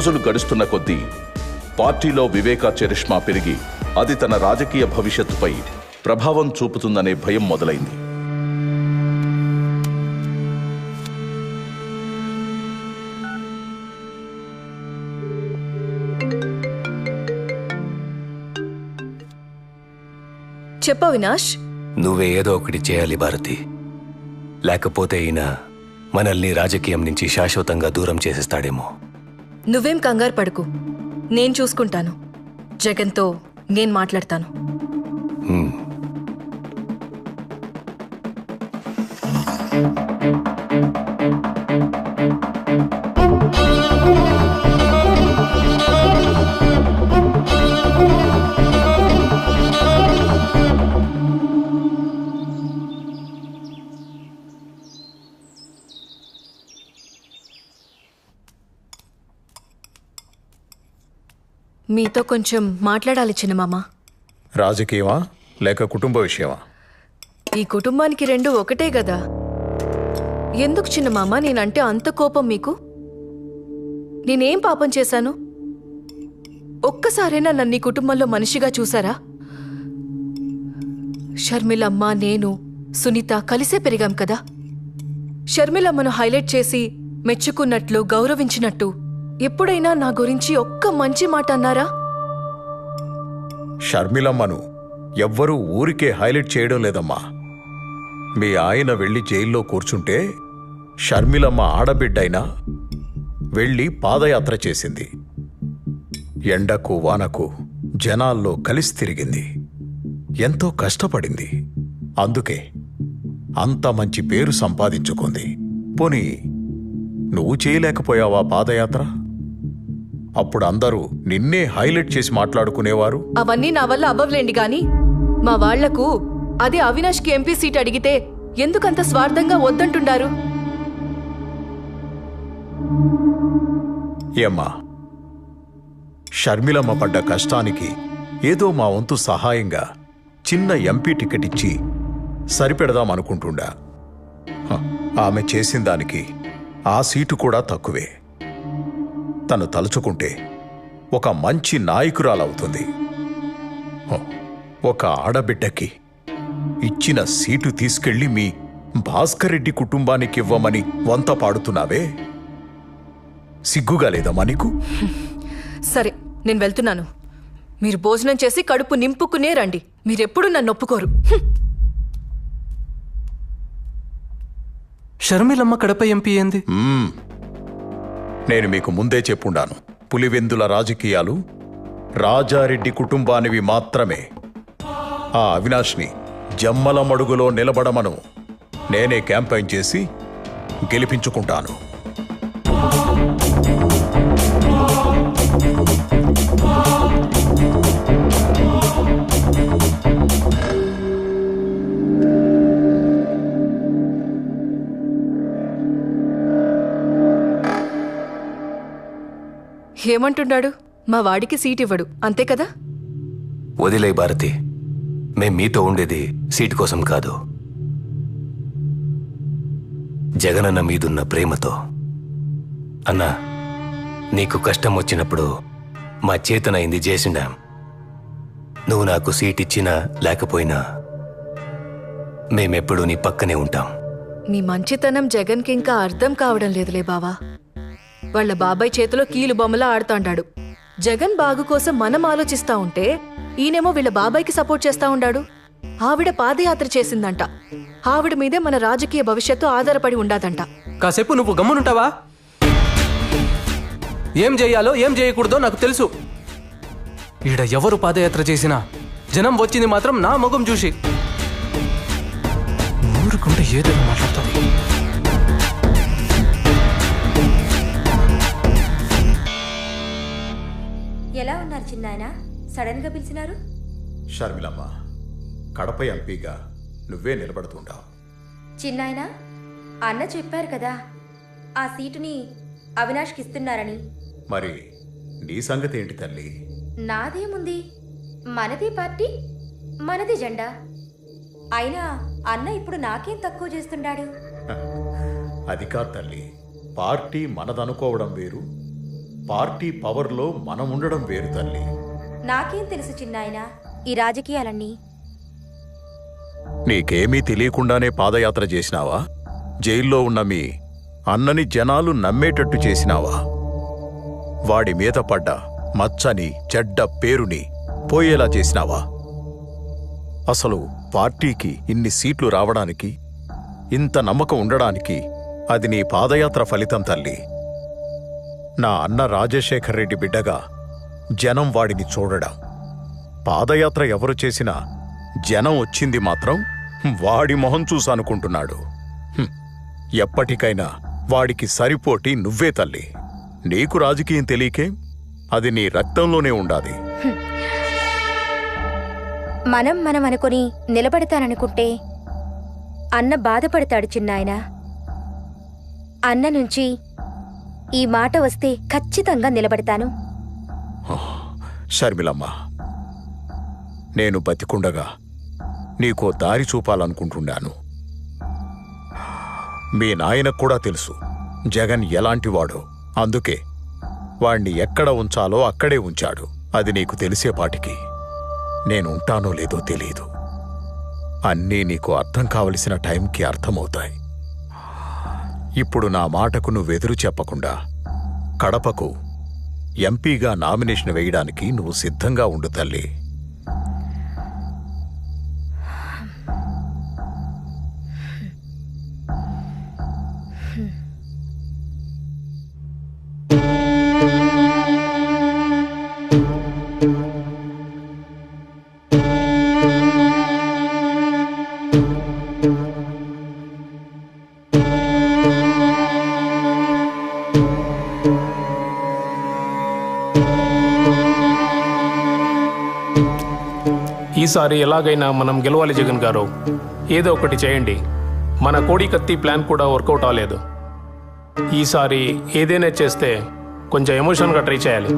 Speaker 2: రోజులు గడుస్తున్న కొద్దీ పార్టీలో వివేకా చరిష్మా పెరిగి అది తన రాజకీయ భవిష్యత్తుపై ప్రభావం చూపుతుందనే భయం మొదలైంది.
Speaker 6: చెప్పు అవినాష్.
Speaker 9: నువ్వే ఏదో ఒకటి చేయాలి భారతి, లేకపోతే ఈయన మనల్ని రాజకీయం నుంచి శాశ్వతంగా దూరం చేసేస్తాడేమో.
Speaker 6: నువ్వేం కంగారు పడుకు, నేను చూసుకుంటాను. జగన్తో నేను మాట్లాడతాను. మీతో కొంచెం మాట్లాడాలి చిన్నమామ.
Speaker 4: రాజకీయమా లేక కుటుంబ విషయమా?
Speaker 6: ఈ కుటుంబానికి రెండు ఒకటే కదా. ఎందుకు చిన్నమామ నేనంటే అంత కోపం మీకు? నేనేం పాపం చేశాను? ఒక్కసారైనా నన్ను ఈ కుటుంబంలో మనిషిగా చూసారా? షర్మిలమ్మ, నేను, సునీత కలిసే పెరిగాం కదా. షర్మిలమ్మను హైలైట్ చేసి మెచ్చుకున్నట్లు, గౌరవించినట్టు ఎప్పుడైనా నా గురించి ఒక్క మంచి మాట అన్నారా?
Speaker 4: షర్మిలమ్మను ఎవ్వరూ ఊరికే హైలైట్ చేయడం లేదమ్మా. మీ ఆయన వెళ్ళి జైల్లో కూర్చుంటే షర్మిలమ్మ ఆడబిడ్డైనా వెళ్ళి పాదయాత్ర చేసింది. ఎండకు వానకు జనాల్లో కలిసి తిరిగింది. ఎంతో కష్టపడింది. అందుకే అంత మంచి పేరు సంపాదించుకుంది. పోనీ నువ్వు చేయలేకపోయావా పాదయాత్ర? అప్పుడు అందరూ నిన్నే హైలైట్ చేసి మాట్లాడుకునేవారు.
Speaker 6: అవన్నీ నా వల్ల అవ్వలేండి గాని మా వాళ్లకు అదే అవినాష్కి ఎంపీ సీట్ అడిగితే ఎందుకంత స్వార్థంగా వద్దంటుండారు?
Speaker 4: ఏమ్మా, షర్మిలమ్మ పడ్డ కష్టానికి ఏదో మా వంతు సహాయంగా చిన్న ఎంపీ టికెట్ ఇచ్చి సరిపెడదామనుకుంటుండా. ఆమె చేసిన దానికి ఆ సీటు కూడా తక్కువే. తను తలుచుకుంటే ఒక మంచి నాయకురాలవుతుంది. ఒక ఆడబిడ్డకి ఇచ్చిన సీటు తీసుకెళ్లి మీ భాస్కర్ రెడ్డి కుటుంబానికి ఇవ్వమని వంత పాడుతున్నావే, సిగ్గుగా లేదమ్మా నీకు?
Speaker 6: సరే, నేను వెళ్తున్నాను. మీరు భోజనం చేసి కడుపు నింపుకునే రండి. మీరెప్పుడు నన్ను ఒప్పుకోరు.
Speaker 5: షర్మిలమ్మ కడప ఎంపీ ఏంది?
Speaker 4: నేను మీకు ముందే చెప్పుండాను, పులివెందుల రాజకీయాలు రాజారెడ్డి కుటుంబానివి మాత్రమే. ఆ అవినాష్ని జమ్మల మడుగులో నిలబడమను నేనే క్యాంపెయిన్ చేసి గెలిపించుకుంటాను.
Speaker 6: ఏమంటున్నాడు? మా వాడికి సీట్ ఇవ్వడు, అంతే కదా?
Speaker 9: వదిలే భారతి, మేం మీతో ఉండేది సీటు కోసం కాదు, జగనన్న మీదున్న ప్రేమతో. అన్నా, నీకు కష్టం వచ్చినప్పుడు మా చేతనైంది చేసిండాం. నువ్వు నాకు సీట్ ఇచ్చినా లేకపోయినా మేమెప్పుడూ నీ పక్కనే ఉంటాం.
Speaker 6: మీ మంచితనం జగన్కి ఇంకా అర్థం కావడం లేదులే బావా. వాళ్ళ బాబాయ్ చేతిలో కీలు బొమ్మలా ఆడుతాండాడు. జగన్ బాగు కోసం మనం ఆలోచిస్తా ఉంటే ఈయనేమో వీళ్ళ బాబాయ్కి సపోర్ట్ చేస్తా ఉండాడు. ఆవిడ పాదయాత్ర చేసిందంట. ఆవిడ మీదే మన రాజకీయ భవిష్యత్తు ఆధారపడి ఉండాదంట.
Speaker 5: కాసేపు నువ్వు గమ్మునుంటావా? ఏం చేయాలో ఏం చేయకూడదో నాకు తెలుసు. ఈడ ఎవరు పాదయాత్ర చేసినా జనం వచ్చింది మాత్రం నా ముఖం చూసి. ఊరుకుంటే ఏదైనా మాట్లాడుతుంది.
Speaker 3: ఎలా ఉన్నారు చిన్నాయన? సడన్ గా పిలిచినారు?
Speaker 4: షర్మిలమ్మ, కడప ఎంపీగా నువ్వే నిలబడుతుంటావు.
Speaker 3: చిన్నాయన, అన్న చెప్పారు కదా ఆ సీటుని అవినాష్కి ఇస్తున్నారని.
Speaker 4: మరి నీ సంగతి ఏంటి తల్లి?
Speaker 3: నాదేముంది, మనది పార్టీ, మనది జెండా. అయినా అన్న ఇప్పుడు నాకేం తక్కువ చేస్తుండాడు?
Speaker 4: అది కాదు తల్లి, పార్టీ మనదనుకోవడం వేరు, పార్టీ పవర్లో మనం ఉండడం వేరు తల్లి.
Speaker 3: నాకేం తెలుసు చిన్నాయన ఈ రాజకీయాలన్నీ.
Speaker 4: నీకేమీ తెలియకుండానే పాదయాత్ర చేసినావా? జైల్లో ఉన్న మీ అన్నని జనాలు నమ్మేటట్టు చేసినావా? వాడి మీద పడ్డ మచ్చని చెడ్డ పేరుని పోయేలా చేసినావా? అసలు పార్టీకి ఇన్ని సీట్లు రావడానికి, ఇంత నమ్మకం ఉండడానికి అది నీ పాదయాత్ర ఫలితం తల్లి. నా అన్న రాజశేఖర్ రెడ్డి బిడ్డగా జనం వాడిని చూడడం. పాదయాత్ర ఎవరు చేసినా జనం వచ్చింది మాత్రం వాడి మొహం చూసనుకుంటున్నాడు. ఎప్పటికైనా వాడికి సరిపోటి నువ్వే తల్లి. నీకు రాజకీయం తెలియకే, అది నీ రక్తంలోనే ఉండాలి.
Speaker 3: మనం అనుకుని నిలబడతాననుకుంటే అన్న బాధపడతాడు చిన్నాయన. అన్న నుంచి ఈ మాట వస్తే ఖచ్చితంగా నిలబడతాను.
Speaker 4: షర్మిలమ్మ, నేను బతికుండగా నీకో దారి చూపాలనుకుంటున్నాను. మీ నాయనకు కూడా తెలుసు జగన్ ఎలాంటివాడో. అందుకే వాణ్ణి ఎక్కడ ఉంచాలో అక్కడే ఉంచాడు. అది నీకు తెలిసేపాటికి నేనుంటానో లేదో తెలీదు. అన్నీ నీకు అర్థం కావలసిన టైంకి అర్థమవుతాయి. ఇప్పుడు నా మాటకు నువ్వెదురు చెప్పకుండా కడపకు ఎంపీగా నామినేషన్ వేయడానికి నువ్వు సిద్ధంగా ఉండు తల్లి.
Speaker 13: ఈసారి ఎలాగైనా మనం గెలవాలి జగన్ గారు. ఏదో ఒకటి చేయండి. మన కోడి కత్తి ప్లాన్ కూడా వర్కౌట్ అవ్వలేదు. ఈసారి ఏదైనా చేస్తే కొంచెం ఎమోషన్గా ట్రై చేయాలి.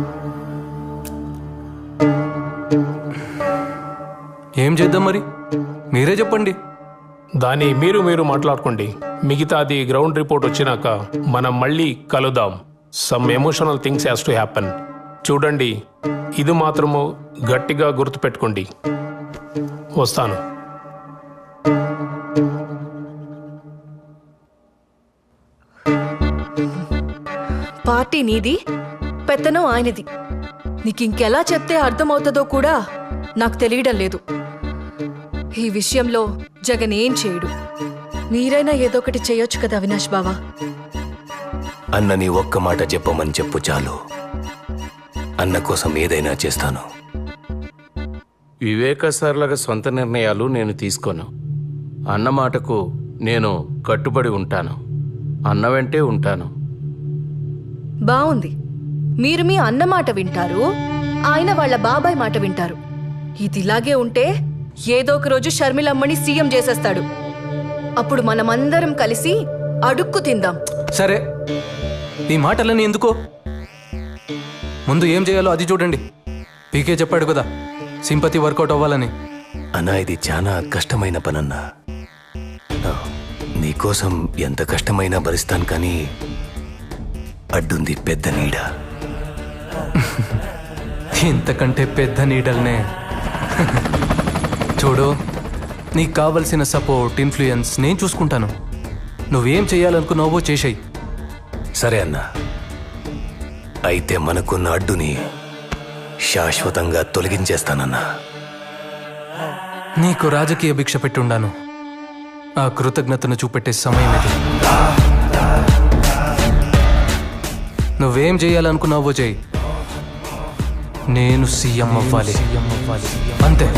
Speaker 5: ఏం చేద్దాం మరి, మీరే చెప్పండి.
Speaker 13: దాన్ని మీరు మాట్లాడుకోండి. మిగతాది గ్రౌండ్ రిపోర్ట్ వచ్చినాక మనం మళ్ళీ కలుద్దాం. Some emotional things has to happen. చూడండి, ఇది మాత్రము గట్టిగా గుర్తుపెట్టుకోండి. వస్తాను.
Speaker 6: పార్టీ నీది, పెత్తనం ఆయనది. నీకింకెలా చెప్తే అర్థమవుతుందో కూడా నాకు తెలియడం లేదు. ఈ విషయంలో జగన్ ఏం చేయడు. మీరైనా ఏదో ఒకటి చేయొచ్చు కదా అవినాష్ బావా.
Speaker 9: అన్నని ఒక్క మాట చెప్పమని చెప్పు చాలు. అన్న కోసం ఏదైనా చేస్తాను.
Speaker 12: వివేక సార్లాగా సొంత నిర్ణయాలు నేను తీసుకోను. అన్న మాటకు నేను కట్టుబడి ఉంటాను. అన్న వెంటే ఉంటాను.
Speaker 6: బావుంది. మీరు మీ అన్న మాట వింటారు, ఆయన వాళ్ళ బాబాయ్ మాట వింటారు. ఇదిలాగే ఉంటే ఏదో ఒక రోజు షర్మిలమ్మని సీఎం చేసేస్తాడు. అప్పుడు మనమందరం కలిసి అడుక్కు తిందాం.
Speaker 5: సరే, ఈ మాటలన్నీ ఎందుకో, ముందు ఏం చేయాలో అది చూడండి. పీకే చెప్పాడు కదా సింపతి వర్కౌట్ అవ్వాలని.
Speaker 9: అన్నా, ఇది చాలా కష్టమైన పనన్నా. నీకోసం ఎంత కష్టమైనా భరిస్తాను, కానీ అడ్డుంది పెద్ద నీడ.
Speaker 5: ఇంతకంటే పెద్ద నీడల్నే. చూడు, నీకు కావలసిన సపోర్ట్, ఇన్ఫ్లుయెన్స్ నేను చూసుకుంటాను. నువ్వేం చేయాలనుకున్నావో చేసేయి.
Speaker 9: సరే అన్నా, అయితే మనకున్న అడ్డుని శాశ్వతంగా తొలగించేస్తానన్నా.
Speaker 5: నీకు రాజకీయ భిక్ష పెట్టుండాను. ఆ కృతజ్ఞతను చూపెట్టే సమయం ఇది. నువ్వేం చేయాలనుకున్నావో చేయి. నేను సీఎం అవ్వాలి, అంతే.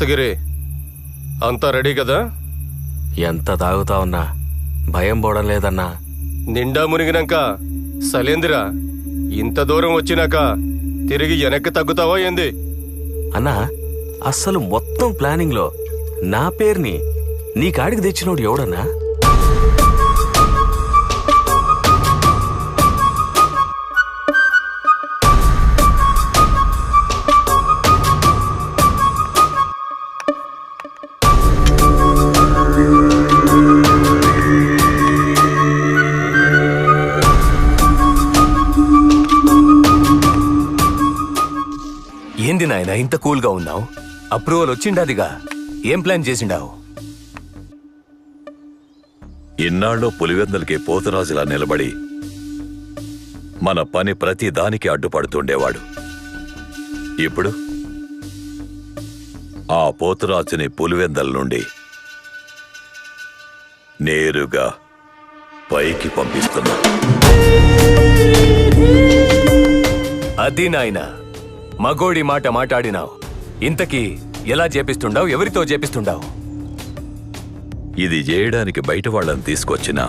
Speaker 14: దస్తగిరి అంతా రెడీ కదా?
Speaker 9: ఎంత తాగుతావన్నా భయం పోవడం లేదన్నా.
Speaker 14: నిండా మునిగినాక సలేందిరా, ఇంత దూరం వచ్చినాక తిరిగి వెనక్కి తగ్గుతావా ఏంది?
Speaker 9: అన్నా అస్సలు మొత్తం ప్లానింగ్ లో నా పేరుని నీ కాడికి తెచ్చినోడు ఎవడన్నా? ఏంది నాయన ఇంత కూల్గా ఉన్నావు? అప్రూవల్ వచ్చిండాదిగా, ఏం ప్లాన్ చేసిండావు?
Speaker 8: ఇన్నాళ్ళు పులివెందులకి పోతురాజులా నిలబడి మన పని ప్రతి దానికి అడ్డుపడుతుండేవాడు. ఇప్పుడు ఆ పోతురాజుని పులివెందల నుండి నేరుగా పైకి పంపిస్తున్నా.
Speaker 9: అది నాయన మగోడి మాట మాట్లాడినావు. ఇంతకీ ఎలా చేపిస్తుండావు? ఎవరితో చేపిస్తుండావు?
Speaker 8: ఇది చేయడానికి బయట వాళ్ళని తీసుకొచ్చినా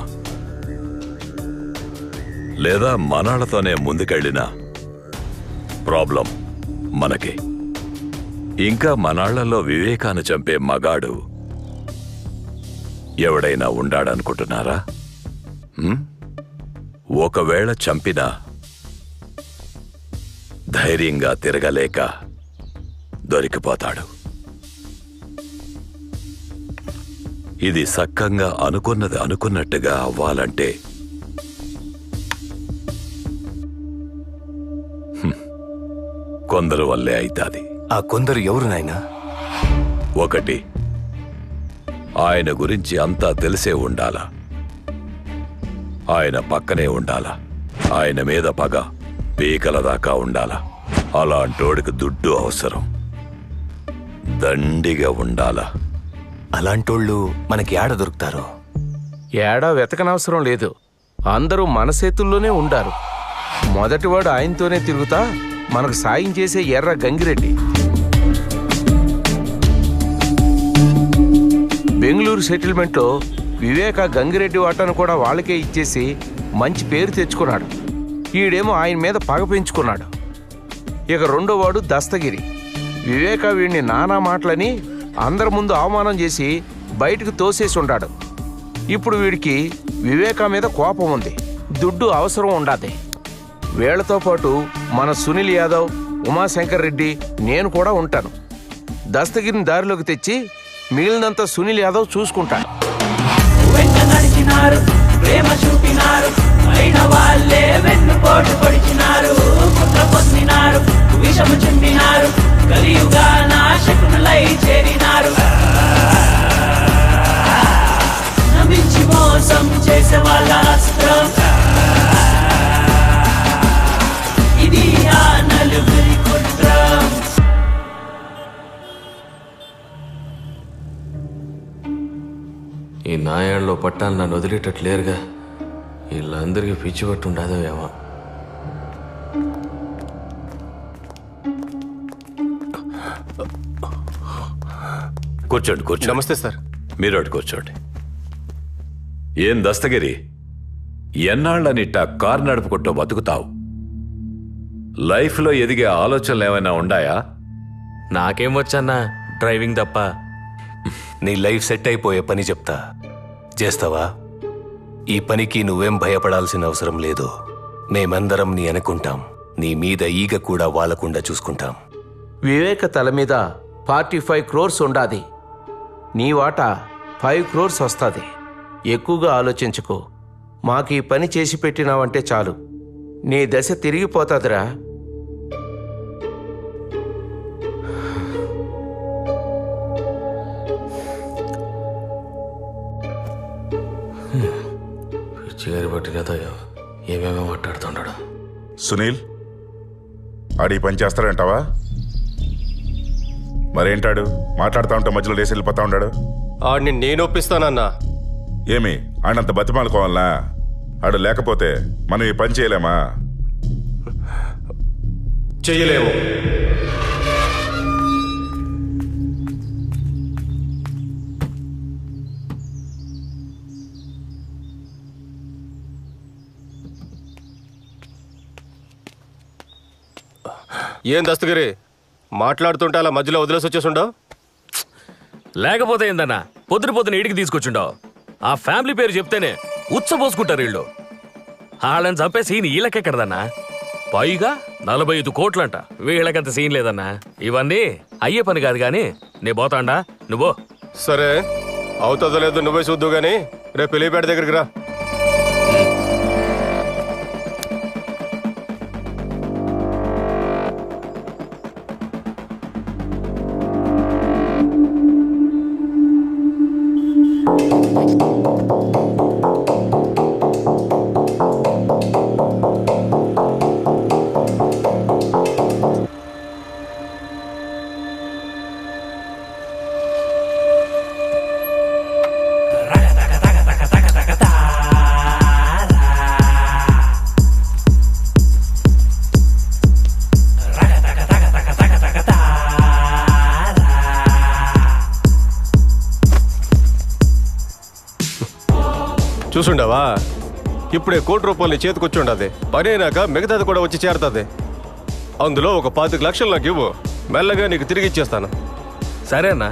Speaker 8: లేదా మనాళ్లతోనే ముందుకెళ్ళినా ప్రాబ్లం మనకి. ఇంకా మనాళ్లలో వివేకాన్ని చంపే మగాడు ఎవడైనా ఉండాడనుకుంటున్నారా? ఒకవేళ చంపినా ధైర్యంగా తిరగలేక దొరికిపోతాడు. ఇది సక్కంగా అనుకున్నది అనుకున్నట్టుగా అవ్వాలంటే కొందరు వల్లే అయితాది.
Speaker 9: ఆ కొందరు ఎవరు నాయనా?
Speaker 8: ఒకటి, ఆయన గురించి అంతా తెలిసే ఉండాలా, ఆయన పక్కనే ఉండాలా, ఆయన మీద పగ పీకల దాకా ఉండాలా. అలాంటోడికి దుడ్డు అవసరం, దండిగా ఉండాలా.
Speaker 9: అలాంటోళ్ళు మనకి ఏడ దొరుకుతారో?
Speaker 12: ఏడా వెతకనవసరం లేదు, అందరూ మన చేతుల్లోనే ఉండారు. మొదటివాడు ఆయనతోనే తిరుగుతా మనకు సాయం చేసే ఎర్ర గంగిరెడ్డి. బెంగళూరు సెటిల్మెంట్లో వివేక గంగిరెడ్డి వాటాను కూడా వాళ్ళకే ఇచ్చేసి మంచి పేరు తెచ్చుకున్నాడు. ఈడేమో ఆయన మీద పగ పెంచుకున్నాడు. ఇక రెండోవాడు దస్తగిరి. వివేక వీడిని నానా మాటలని అందరి ముందు అవమానం చేసి బయటకు తోసేసి ఉన్నాడు. ఇప్పుడు వీడికి వివేక మీద కోపం ఉంది, దుడ్డు అవసరం ఉండాది. వీళ్లతో పాటు మన సునీల్ యాదవ్, ఉమాశంకర్ రెడ్డి, నేను కూడా ఉంటాను. దస్తగిరిని దారిలోకి తెచ్చి మిగిలినంత సునీల్ యాదవ్ చూసుకుంటాడు.
Speaker 1: ప్రేమ చూపినారు, అయిన వాళ్ళే వెన్నుపోటు పొడిచినారు, కుట్ర పొందినారు, విషము చింపినారు, కలియుగా నాశకులై చేరినారు. నమ్మించి మోసం చేసే వాళ్ళ అస్త్రం ఇది, ఆ నలుగురి కుట్రం.
Speaker 9: ఈ నాయాళ్ళలో పట్టాలు నన్ను వదిలేటట్లేరుగా. వీళ్ళందరికీ పిచ్చి పట్టు ఉండదో ఏమో.
Speaker 8: కూర్చోండి కూర్చోండి.
Speaker 14: నమస్తే సార్.
Speaker 8: మీరు అటు కూర్చోండి. ఏం దస్తగిరి, ఎన్నాళ్ళనిట్ట కారు నడుపుకుంటూ బతుకుతావు? లైఫ్లో ఎదిగే ఆలోచనలు ఏమైనా ఉండాయా?
Speaker 9: నాకేం వచ్చన్నా డ్రైవింగ్ తప్ప. నీ లైఫ్ సెట్ అయిపోయే పని చెప్తా, చేస్తావా? ఈ పనికి నువ్వేం భయపడాల్సిన అవసరం లేదు. మేమందరం నీ అనుకుంటాం. నీ మీద ఈగ కూడా వాలకుండా చూసుకుంటాం.
Speaker 12: వివేక తల మీద 45 crores ఉండాది. నీ వాటా 5 crores వస్తుంది. ఎక్కువగా ఆలోచించుకో. మాకు ఈ పని చేసి పెట్టినావంటే చాలు, నీ దశ తిరిగిపోతాదిరా.
Speaker 9: పిచ్చిగారి పట్టినదో ఏమేమో మాట్లాడుతున్నాడు.
Speaker 11: సునీల్, ఆడి పని చేస్తాడంటావా? మరేంటాడు మాట్లాడుతూ ఉంటే మధ్యలో లేసి వెళ్ళిపోతా ఉన్నాడు?
Speaker 14: ఆడిని నేను ఒప్పిస్తానన్నా.
Speaker 11: ఏమి ఆడంత బతిమాలుకోవాలనా? ఆడు లేకపోతే మనం ఈ పని చేయలేమా?
Speaker 14: చెయ్యలేము. ఏం దస్తగిరి మాట్లాడుతుంటే అలా మధ్యలో వదిలేసి వచ్చేసుండవు?
Speaker 15: లేకపోతే ఏందన్నా పొద్దున ఇంటికి తీసుకొచ్చుండవు. ఆ ఫ్యామిలీ పేరు చెప్తేనే ఉచ్చబోసుకుంటారు వీళ్ళు. వాళ్ళని చంపే సీన్ వీళ్ళకెక్కడదన్నా. పైగా 45 కోట్లంట. వీళ్ళకంత సీన్ లేదన్నా. ఇవన్నీ అయ్యే పని కాదు గాని నే పోతాండా, నువ్వు.
Speaker 14: సరే అవుతుందో లేదో నువ్వే చూద్దు గాని రేపు పెళ్లిపేట దగ్గరికి రా. చూసుండవా, ఇప్పుడే ₹1 చేతికొచ్చుండది. పని అయినాక మిగతాది కూడా వచ్చి చేరుతుంది. అందులో ఒక 25 లక్షలు నాకు ఇవ్వు, మెల్లగా నీకు తిరిగి ఇచ్చేస్తాను.
Speaker 15: సరే అన్నా,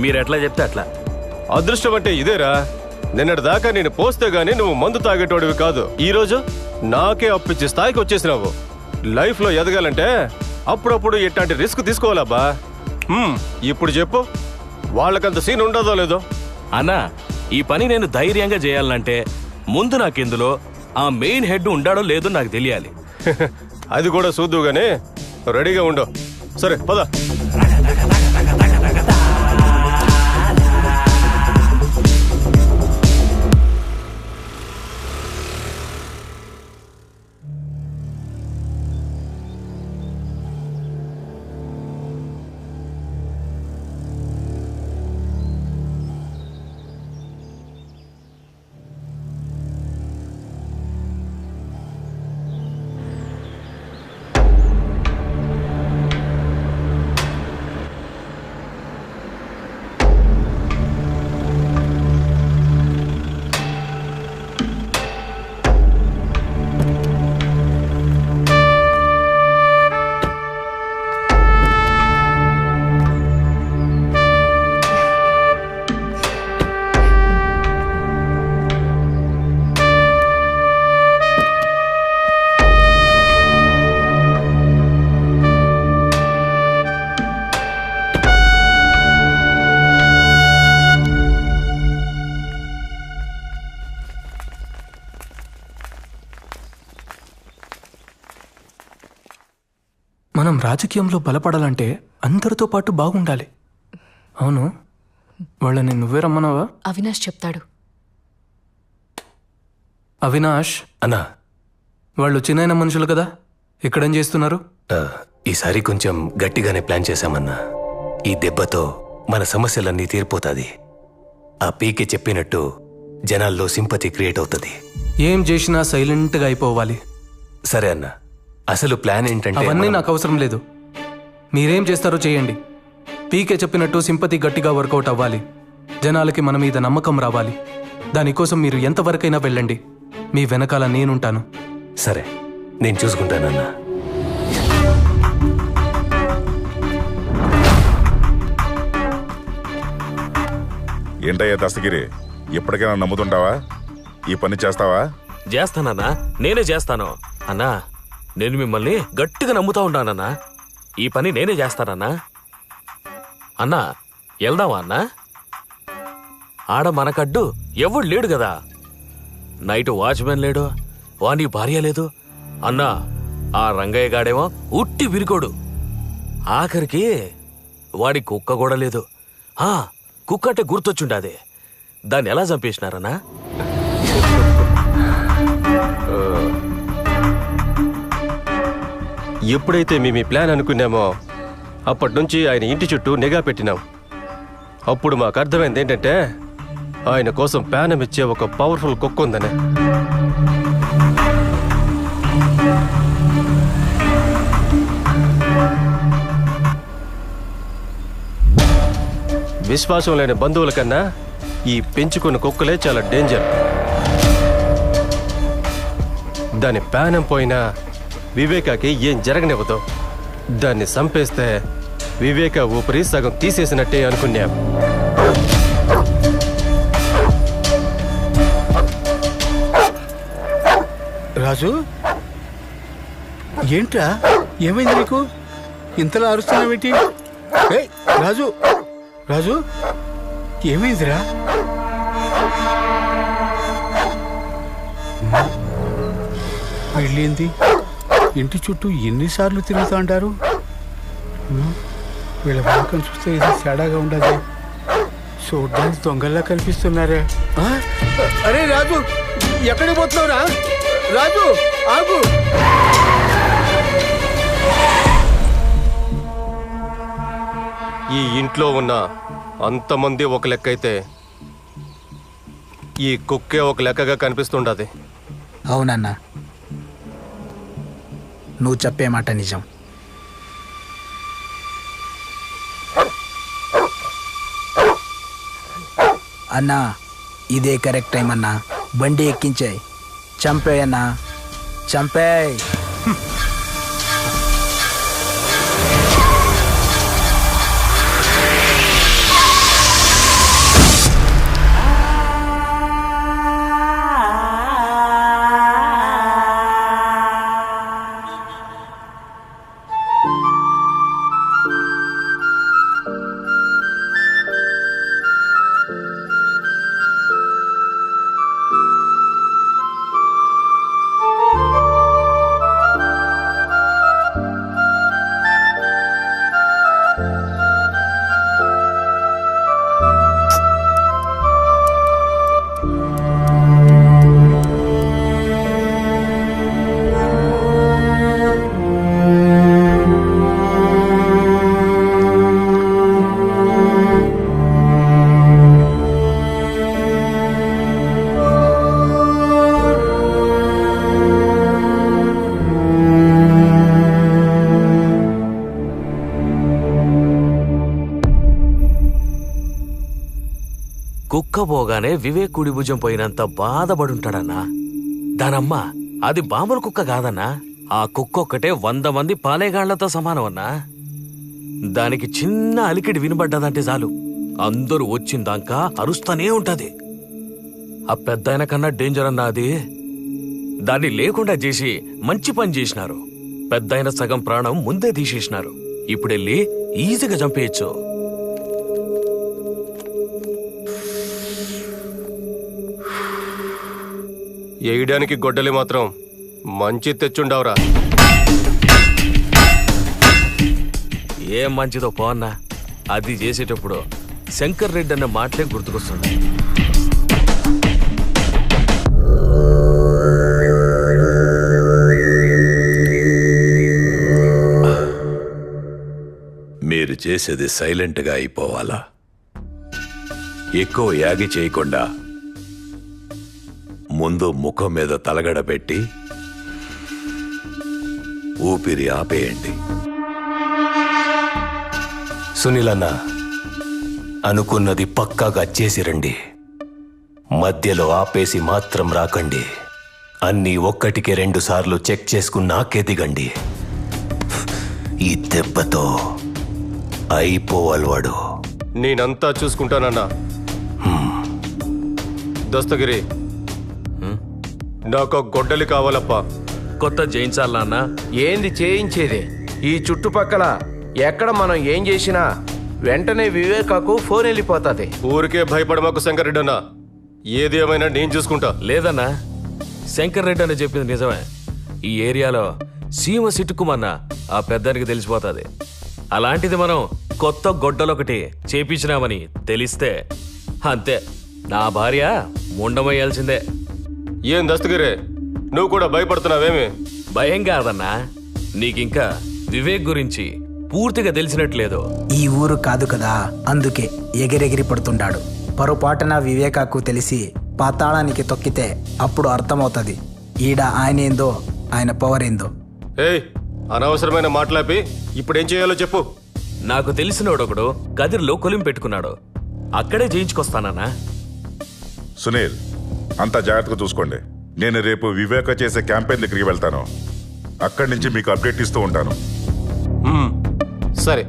Speaker 15: మీరు ఎట్లా చెప్తే అట్లా.
Speaker 14: అదృష్టం అంటే ఇదేరా. నిన్నటి దాకా నేను పోస్తే గానీ నువ్వు మందు తాగేటోడివి కాదు. ఈ రోజు నాకే అప్పిచ్చే స్థాయికి వచ్చేసినావు. లైఫ్ లో ఎదగాలంటే అప్పుడప్పుడు ఇట్లాంటి రిస్క్ తీసుకోవాలబ్బా. ఇప్పుడు చెప్పు, వాళ్ళకంత సీన్ ఉండదో లేదో?
Speaker 15: అన్నా, ఈ పని నేను ధైర్యంగా చేయాలంటే ముందు నాకెందులో ఆ మెయిన్ హెడ్ ఉండాడో లేదో నాకు తెలియాలి.
Speaker 14: అది కూడా చూద్దు గానీ రెడీగా ఉండవు. సరే పద.
Speaker 5: మనం రాజకీయంలో బలపడాలంటే అందరితో పాటు బాగుండాలి. అవును, వాళ్ళని నువ్వే రమ్మన్నావా?
Speaker 6: అవినాష్ చెప్తాడు.
Speaker 5: అవినాష్
Speaker 9: అన్నా,
Speaker 5: వాళ్ళు చిన్న మనుషులు కదా, ఇక్కడేం చేస్తున్నారు?
Speaker 9: ఈసారి కొంచెం గట్టిగానే ప్లాన్ చేశామన్నా. ఈ దెబ్బతో మన సమస్యలన్నీ తీరిపోతాది. ఆ పీకే చెప్పినట్టు జనాల్లో సింపతి క్రియేట్ అవుతుంది.
Speaker 5: ఏం చేసినా సైలెంట్గా అయిపోవాలి.
Speaker 9: సరే అన్నా, అసలు ప్లాన్ ఏంటంటే
Speaker 5: అవన్నీ నాకు అవసరం లేదు. మీరేం చేస్తారో చేయండి. పీకే చెప్పినట్టు సింపతి గట్టిగా వర్కౌట్ అవ్వాలి. జనాలకి మన మీద నమ్మకం రావాలి. దానికోసం మీరు ఎంతవరకైనా వెళ్ళండి. మీ వెనకాల నేనుంటాను.
Speaker 9: సరే, నేను చూసుకుంటానన్నా.
Speaker 11: ఏంటయ్యా దస్తగిరి, ఎప్పటికైనా నమ్ముతుంటావా? ఈ పని చేస్తావా?
Speaker 15: చేస్తానన్నా, నేనే చేస్తాను. అన్నా, నేను మిమ్మల్ని గట్టిగా నమ్ముతా ఉంటానన్నా. ఈ పని నేనే చేస్తానన్నా. అన్నా, వెళ్దామా అన్నా? ఆడ మనకడ్డు ఎవడు లేడు కదా. నైట్ వాచ్మెన్ లేడు, వాని భార్య లేదు. అన్నా, ఆ రంగయ్య గాడేమో ఉట్టి విరికోడు. ఆఖరికి వాడి కుక్క కూడా లేదు. కుక్క అంటే గుర్తొచ్చుండాది. దాన్ని ఎలా చంపేసినారన్నా?
Speaker 14: ఎప్పుడైతే మేము ఈ ప్లాన్ అనుకున్నామో అప్పటి నుంచి ఆయన ఇంటి చుట్టూ నిఘా పెట్టినాం. అప్పుడు మాకు అర్థమైంది ఏంటంటే ఆయన కోసం ప్యానం ఇచ్చే ఒక పవర్ఫుల్ కుక్క ఉందని. విశ్వాసం లేని బంధువుల కన్నా ఈ పెంచుకున్న కుక్కలే చాలా డేంజర్. దాని ప్యానం పోయినా వివేకాకి ఏం జరగనివ్వదు. దాన్ని చంపేస్తే వివేక ఊపిరి సగం తీసేసినట్టే అనుకున్నాం.
Speaker 16: రాజు, ఏంట్రా, ఏమైంది నీకు? ఇంతలా అరుస్తున్నావేంటి? ఏయ్ రాజు, రాజు ఏమైందిరా? వెళ్ళింది ఇంటి చుట్టూ ఎన్నిసార్లు తిరుగుతూ అంటారు? వీళ్ళ వాకం చూస్తే ఇది తేడాగా ఉండదు. చూడ్డానికి దొంగల్లా కనిపిస్తున్నారే. అరే రాజు, ఎక్కడికి పోతున్నావురా? రాజు ఆగు.
Speaker 14: ఈ ఇంట్లో ఉన్న అంతమంది ఒక లెక్క అయితే ఈ కుక్కే ఒక లెక్కగా కనిపిస్తుండది.
Speaker 16: అవునన్నా, నువ్వు చెప్పే మాట నిజం. అన్నా, ఇదే కరెక్ట్ టైం అన్నా. బండి ఎక్కించాయి, చంపేయన్నా, చంపేయ్.
Speaker 15: కుక్క పోగానే వివేక్ కుడి భుజం పోయినంత బాధపడుంటాడన్నా. దానమ్మ అది బాంబుల కుక్క కాదన్నా. ఆ కుక్క ఒక్కటే 100 మంది పాలేగాళ్లతో సమానం అన్నా. దానికి చిన్న అలికిడి వినబడ్డదంటే చాలు అందరూ వచ్చిందాకా అరుస్తానే ఉంటది. ఆ పెద్దాయన కన్నా డేంజర్ అన్నా అది. దాన్ని లేకుండా చేసి మంచి పని చేసినారు. పెద్దాయన సగం ప్రాణం ముందే తీసేసినారు. ఇప్పుడెళ్ళి ఈజీగా చంపేయచ్చు.
Speaker 14: వేయడానికి గొడ్డలి మాత్రం మంచి తెచ్చుండవరా.
Speaker 15: ఏం మంచిదో పోన్నా. అది చేసేటప్పుడు శంకర్ రెడ్డి అన్న మాటలే గుర్తుకొస్తుంది.
Speaker 8: మీరు చేసేది సైలెంట్గా అయిపోవాలా? ఎక్కువ యాగి చేయకుండా ముందు ముఖం మీద తలగడ పెట్టి ఊపిరి ఆపేయండి.
Speaker 9: సునీలన్న, అనుకున్నది పక్కాగా చేసి రండి. మధ్యలో ఆపేసి మాత్రం రాకండి. అన్నీ 1కి 2 సార్లు చెక్ చేసుకున్నాకే దిగండి. ఈ దెబ్బతో అయిపోవాలి వాడు.
Speaker 14: నేనంతా చూసుకుంటానన్నా. దస్తగిరి, నాకు గొడ్డలి కావాలప్పా.
Speaker 15: కొత్త చేయించాలన్నా?
Speaker 12: ఏంది చేయించేది? ఈ చుట్టుపక్కల ఎక్కడ మనం ఏం చేసినా వెంటనే వివేకాకు ఫోన్ వెళ్ళిపోతుంది.
Speaker 14: ఊరికే భయపడమాకు శంకర్ అన్న. ఏది ఏమైనా నేను చూసుకుంటా.
Speaker 15: లేదన్నా, శంకర్ రెడ్డి అని చెప్పింది నిజమే. ఈ ఏరియాలో సీమ సిట్టుకుమన్న ఆ పెద్దానికి తెలిసిపోతుంది. అలాంటిది మనం కొత్త గొడ్డలొకటి చేపించినామని తెలిస్తే అంతే, నా భార్య ముండమయ్యాల్సిందే.
Speaker 14: ఏం దస్తగిరే, నువ్వు కూడా భయపడుతున్నావేమి?
Speaker 15: భయం కాదన్నా, నీకింకా వివేక్ గురించి పూర్తిగా తెలిసినట్లేదు.
Speaker 17: ఈ ఊరు కాదు కదా, అందుకే ఎగిరెగిరి పడుతుంటాడు. పొరపాటున వివేకాకు తెలిసి పాతాళానికి తొక్కితే అప్పుడు అర్థమవుతుంది ఈడ ఆయన ఏందో, ఆయన పవర్ ఏందో.
Speaker 14: ఏయ్, అనవసరమైన మాట్లాపి ఇప్పుడేం చేయాలో చెప్పు.
Speaker 15: నాకు తెలిసినోడొకడు గదిలో కొలిం పెట్టుకున్నాడు, అక్కడే చేయించుకొస్తానన్నా.
Speaker 11: సునీల్, అంతా జాగ్రత్తగా చూసుకోండి. నేను రేపు వివేక చేసే క్యాంపెయిన్ దగ్గరికి వెళ్తాను. అక్కడి నుంచి మీకు అప్డేట్ ఇస్తూ ఉంటాను.
Speaker 14: సరే.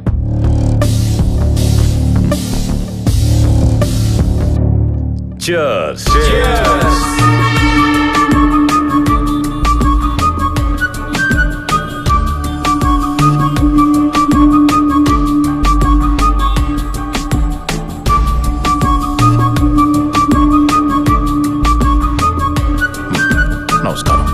Speaker 8: Cheers.
Speaker 4: నమస్కారం.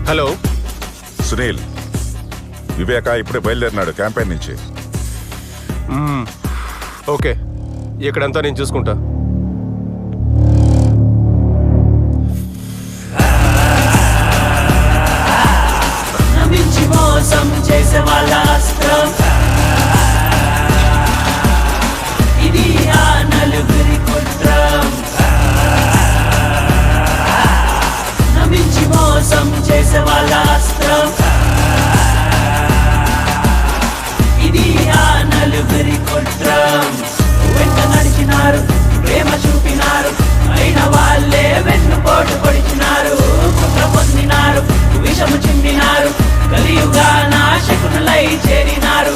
Speaker 14: హలో
Speaker 11: సునీల్, వివేక ఇప్పుడే బయలుదేరినాడు క్యాంపెయిన్ నుంచి.
Speaker 14: ఓకే, ఇక్కడంతా నేను చూసుకుంటా.
Speaker 1: నమ్మించి మోసం చేసే వాళ్ళ అస్త్రం ఇది ఆ నలుగురి కుట్రం. నమ్మించి మోసం చేసే వాళ్ళ అస్త్రం ఇది ఆ నలుగురి కుట్రం. వెంట నడిచినారు, ప్రేమ చూపినారు, అయిన వాళ్ళే వెన్నుపోటు పొడిచినారు. కుట్ర పొందినారు, విషము చిమ్మినారు, కలియుగా నాశకులై చేరినారు.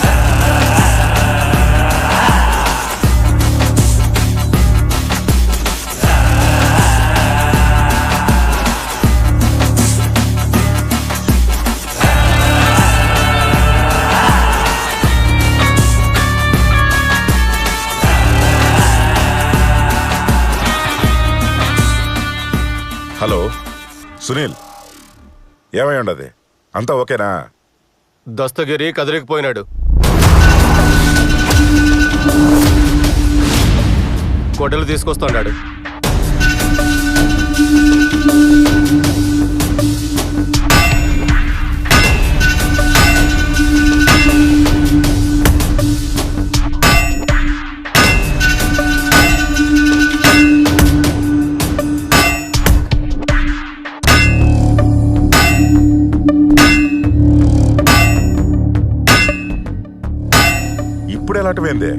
Speaker 11: హలో సునీల్, ఏమై ఉండదు? అంతా ఓకేనా?
Speaker 14: దస్తగిరి కదిలికిపోయినాడు. గొడ్డలు తీసుకొస్తున్నాడు.
Speaker 11: ఇప్పుడు ఎలాంటివేంది?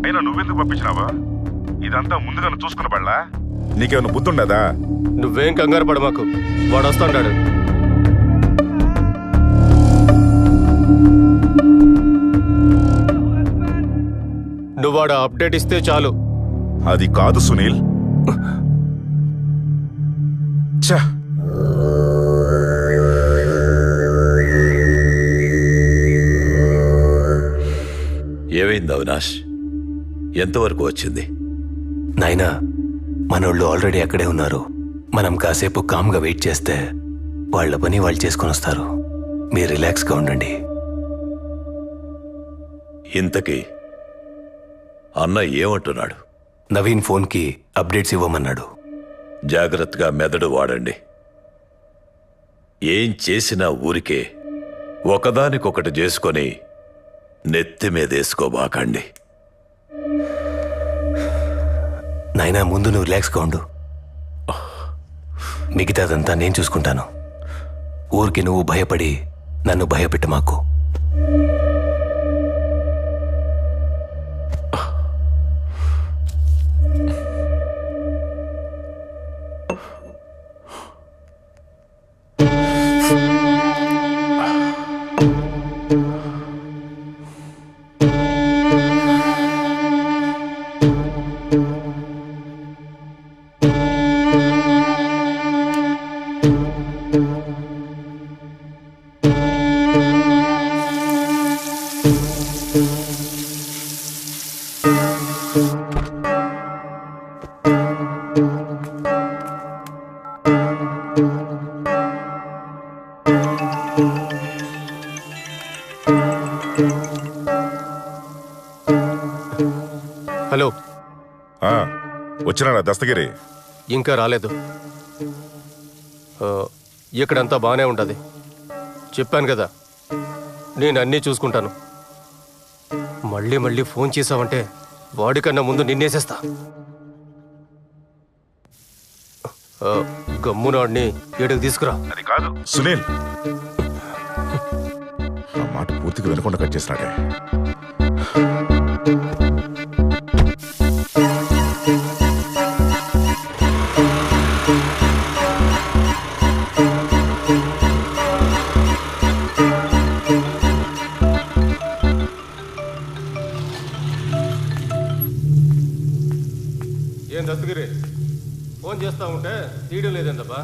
Speaker 11: అయినా నువ్వెందుకు పంపించినావా? ఇదంతా ముందుగా చూసుకున్న బళ్ళా? నీకేమైనా బుద్ధి ఉండదా?
Speaker 14: నువ్వేం కంగారు పడ, మాకు వాడు వస్తాడు. నువ్వు వాడు అప్డేట్ ఇస్తే చాలు.
Speaker 11: అది కాదు సునీల్. ఛ!
Speaker 8: ఏమైంది అవినాష్? ఎంతవరకు వచ్చింది?
Speaker 9: నాయనా, మనోళ్ళు ఆల్రెడీ అక్కడే ఉన్నారు. మనం కాసేపు కామ్గా వెయిట్ చేస్తే వాళ్ళ పని వాళ్ళు చేసుకొని వస్తారు. మీరు రిలాక్స్గా ఉండండి.
Speaker 8: ఇంతకీ అన్న ఏమంటున్నాడు?
Speaker 9: నవీన్ ఫోన్కి అప్డేట్స్ ఇవ్వమన్నాడు.
Speaker 8: జాగ్రత్తగా మెదడు వాడండి. ఏం చేసినా ఊరికే ఒకదానికొకటి చేసుకొని నెత్తి మీదేసుకోబాకండి.
Speaker 9: నాయనా, ముందు నువ్వు రిలాక్స్గా ఉండు. మిగతాదంతా నేను చూసుకుంటాను. ఊరికి నువ్వు భయపడి నన్ను భయపెట్ట మాకు.
Speaker 14: హలో,
Speaker 11: వచ్చినాడా దస్తగిరి?
Speaker 14: ఇంకా రాలేదు. ఇక్కడంతా బాగానే ఉంటుంది. చెప్పాను కదా, నేను అన్నీ చూసుకుంటాను. మళ్ళీ మళ్ళీ ఫోన్ చేసావంటే వాడికన్నా ముందు నిన్నేసేస్తా. గమ్మునాడిని ఏడుకు తీసుకురా.
Speaker 11: అది కాదు
Speaker 4: సునీల్, ఆ మాట పూర్తిగా వినకుండా కట్ చేసినాడే.
Speaker 14: ఏం దస్తగిరి, ఫోన్ చేస్తా ఉంటే తీయడం లేదంటబ్బా.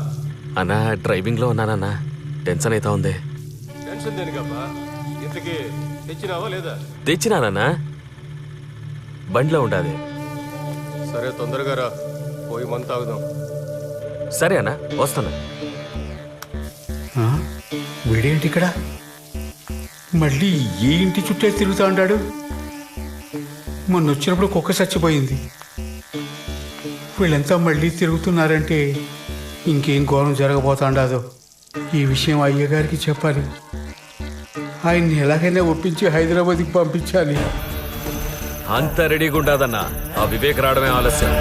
Speaker 15: అన్నా డ్రైవింగ్లో ఉన్నానన్నా, టెన్షన్ అవుతా ఉంది.
Speaker 14: టెన్షన్ దేనికబ్బా? ఇంతకీ తెచ్చినావా లేదా?
Speaker 15: తెచ్చినానన్నా, బండిలో ఉండాది.
Speaker 14: సరే తొందరగా రా, పోయి మంత తాగుదాం.
Speaker 15: సరే అన్నా, వస్తాను.
Speaker 16: వీడేంటి ఇక్కడ? మళ్ళీ ఈ ఇంటి చుట్టే తిరుగుతూ ఉంటాడు. మొన్న వచ్చినప్పుడు కుక్క చచ్చిపోయింది. వీళ్ళంతా మళ్ళీ తిరుగుతున్నారంటే ఇంకేం ఘోరం జరగబోతాండాదో. ఈ విషయం అయ్యగారికి చెప్పాలి. ఆయన్ని ఎలాగైనా ఒప్పించి హైదరాబాద్కి పంపించాలి.
Speaker 15: అంత రెడీగా ఉండదన్నా, ఆ వివేక్ రావడమే ఆలస్యం.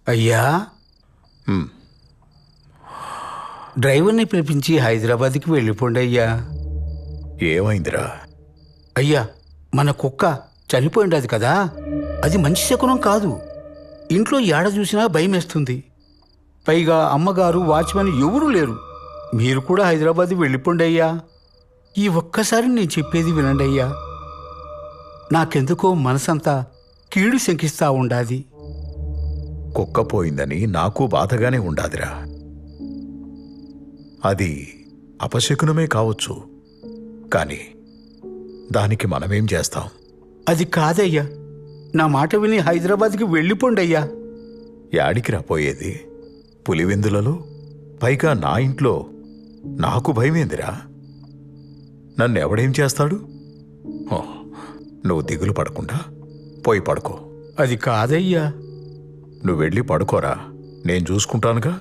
Speaker 16: అయ్యా, డ్రైవర్ని పిలిపించి హైదరాబాద్కి వెళ్ళిపోండి అయ్యా.
Speaker 4: ఏమైందిరా?
Speaker 16: అయ్యా, మన కుక్క చనిపోయిండది కదా, అది మంచి శకునం కాదు. ఇంట్లో ఏడ చూసినా భయం వేస్తుంది. పైగా అమ్మగారు, వాచ్మెన్ ఎవరూ లేరు. మీరు కూడా హైదరాబాద్ వెళ్ళిపోండి అయ్యా. ఈ ఒక్కసారి నేను చెప్పేది వినండి అయ్యా. నాకెందుకో మనసంతా కీడు శంకిస్తా ఉండాది.
Speaker 4: కుక్క పోయిందని నాకు బాధగానే ఉండాదిరా. అది అపశకునమే కావచ్చు, కానీ దానికి మనమేం చేస్తాం?
Speaker 16: అది కాదయ్యా, నా మాట విని హైదరాబాద్కి వెళ్ళిపోండి అయ్యా.
Speaker 4: యాడికి రాపోయేది? పులివెందులలో, పైగా నా ఇంట్లో. నాకు భయమేందిరా? నన్ను ఎవడేం చేస్తాడు? నువ్వు దిగులు పడకుండా పోయి పడుకో.
Speaker 16: అది కాదయ్యా.
Speaker 4: నువ్వు వెళ్ళి పడుకోరా, నేను చూసుకుంటానుగా.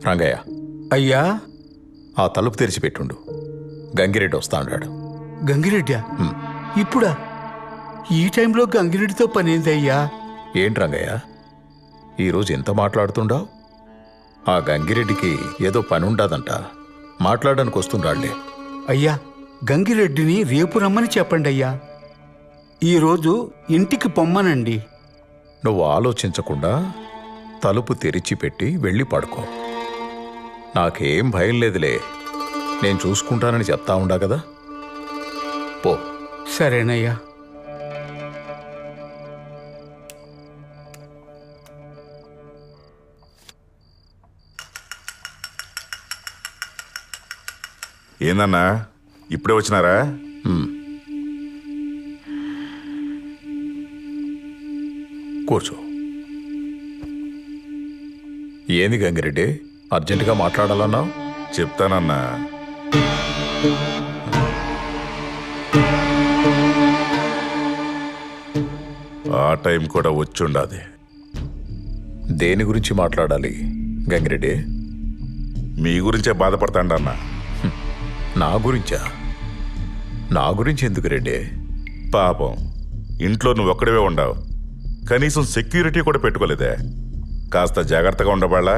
Speaker 4: రంగయ్య.
Speaker 16: అయ్యా.
Speaker 4: ఆ తలుపు తెరిచిపెట్టుండు, గంగిరెడ్డి వస్తా అన్నాడు.
Speaker 16: గంగిరెడ్డా? ఇప్పుడా? ఈ టైంలో గంగిరెడ్డితో పనేందయ్యా?
Speaker 4: ఏంటి రంగయ్య, ఈరోజు ఎంత మాట్లాడుతుండావు? ఆ గంగిరెడ్డికి ఏదో పని ఉండదంట, మాట్లాడడానికి వస్తుండాళ్లే.
Speaker 16: అయ్యా, గంగిరెడ్డిని రేపు రమ్మని చెప్పండి అయ్యా. ఈరోజు ఇంటికి పొమ్మనండి.
Speaker 4: నువ్వు ఆలోచించకుండా తలుపు తెరిచిపెట్టి వెళ్ళి పడుకో. నాకేం భయం లేదులే, నేను చూసుకుంటానని చెప్తా ఉండా కదా. పో.
Speaker 16: సరేనయ్యా.
Speaker 11: ఏందన్నా, ఇప్పుడే వచ్చినారా?
Speaker 4: కూర్చో. ఏంది గంగిరెడ్డి, అర్జెంటుగా మాట్లాడాలన్నావు?
Speaker 11: చెప్తానన్నా. ఆ టైం కూడా వచ్చుండాది.
Speaker 4: దేని గురించి మాట్లాడాలి గంగిరెడ్డి?
Speaker 11: మీ గురించే బాధపడతాండన్నా.
Speaker 4: నా గురించా? నా గురించి ఎందుకు రెడ్డి?
Speaker 11: పాపం, ఇంట్లో నువ్వు ఒక్కడివే ఉండవు, కనీసం సెక్యూరిటీ కూడా పెట్టుకోలేదే. కాస్త జాగ్రత్తగా ఉండబాళ్ళా?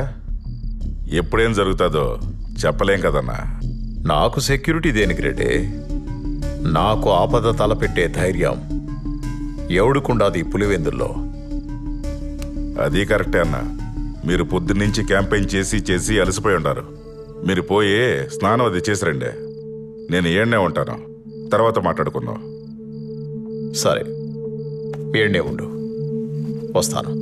Speaker 11: ఎప్పుడేం జరుగుతుందో చెప్పలేం కదన్నా.
Speaker 4: నాకు సెక్యూరిటీ దేనికి రెడ్డి? నాకు ఆపద తలపెట్టే ధైర్యం ఎవడుకుండాది పులివెందుల్లో?
Speaker 11: అది కరెక్టే అన్న. మీరు పొద్దున్నుంచి క్యాంపెయిన్ చేసి చేసి అలసిపోయి ఉంటారు. మీరు పోయి స్నానం అది చేసి రండి. నేను ఏడ్నే ఉంటాను, తర్వాత మాట్లాడుకుందాం.
Speaker 4: సరే, ఏడ్నే ఉండు, వస్తాను.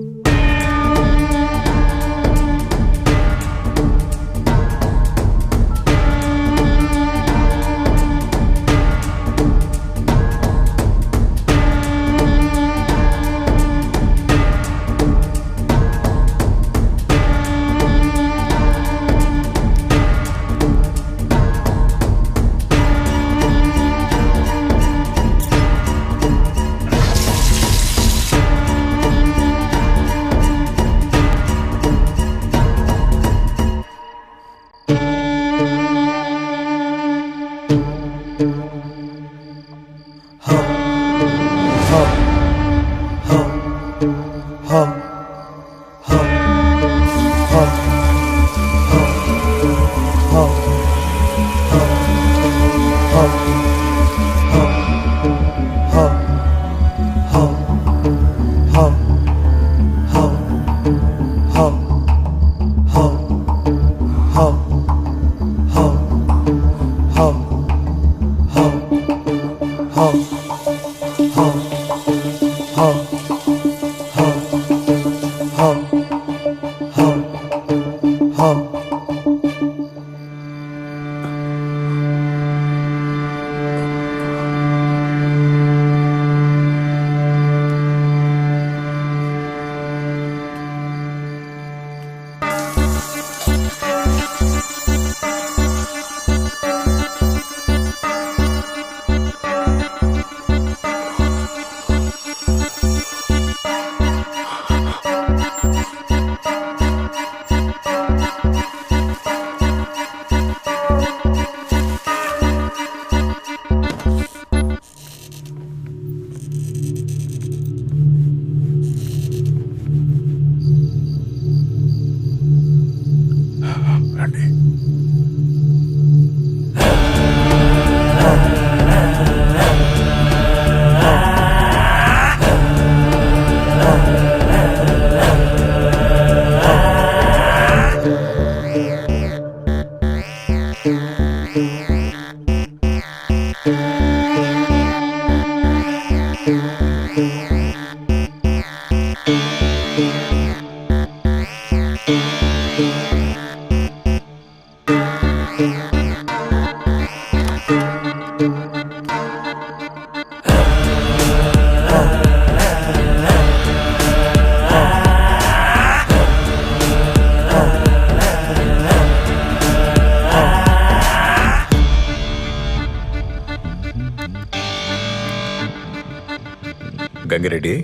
Speaker 4: గంగిరెడ్డి,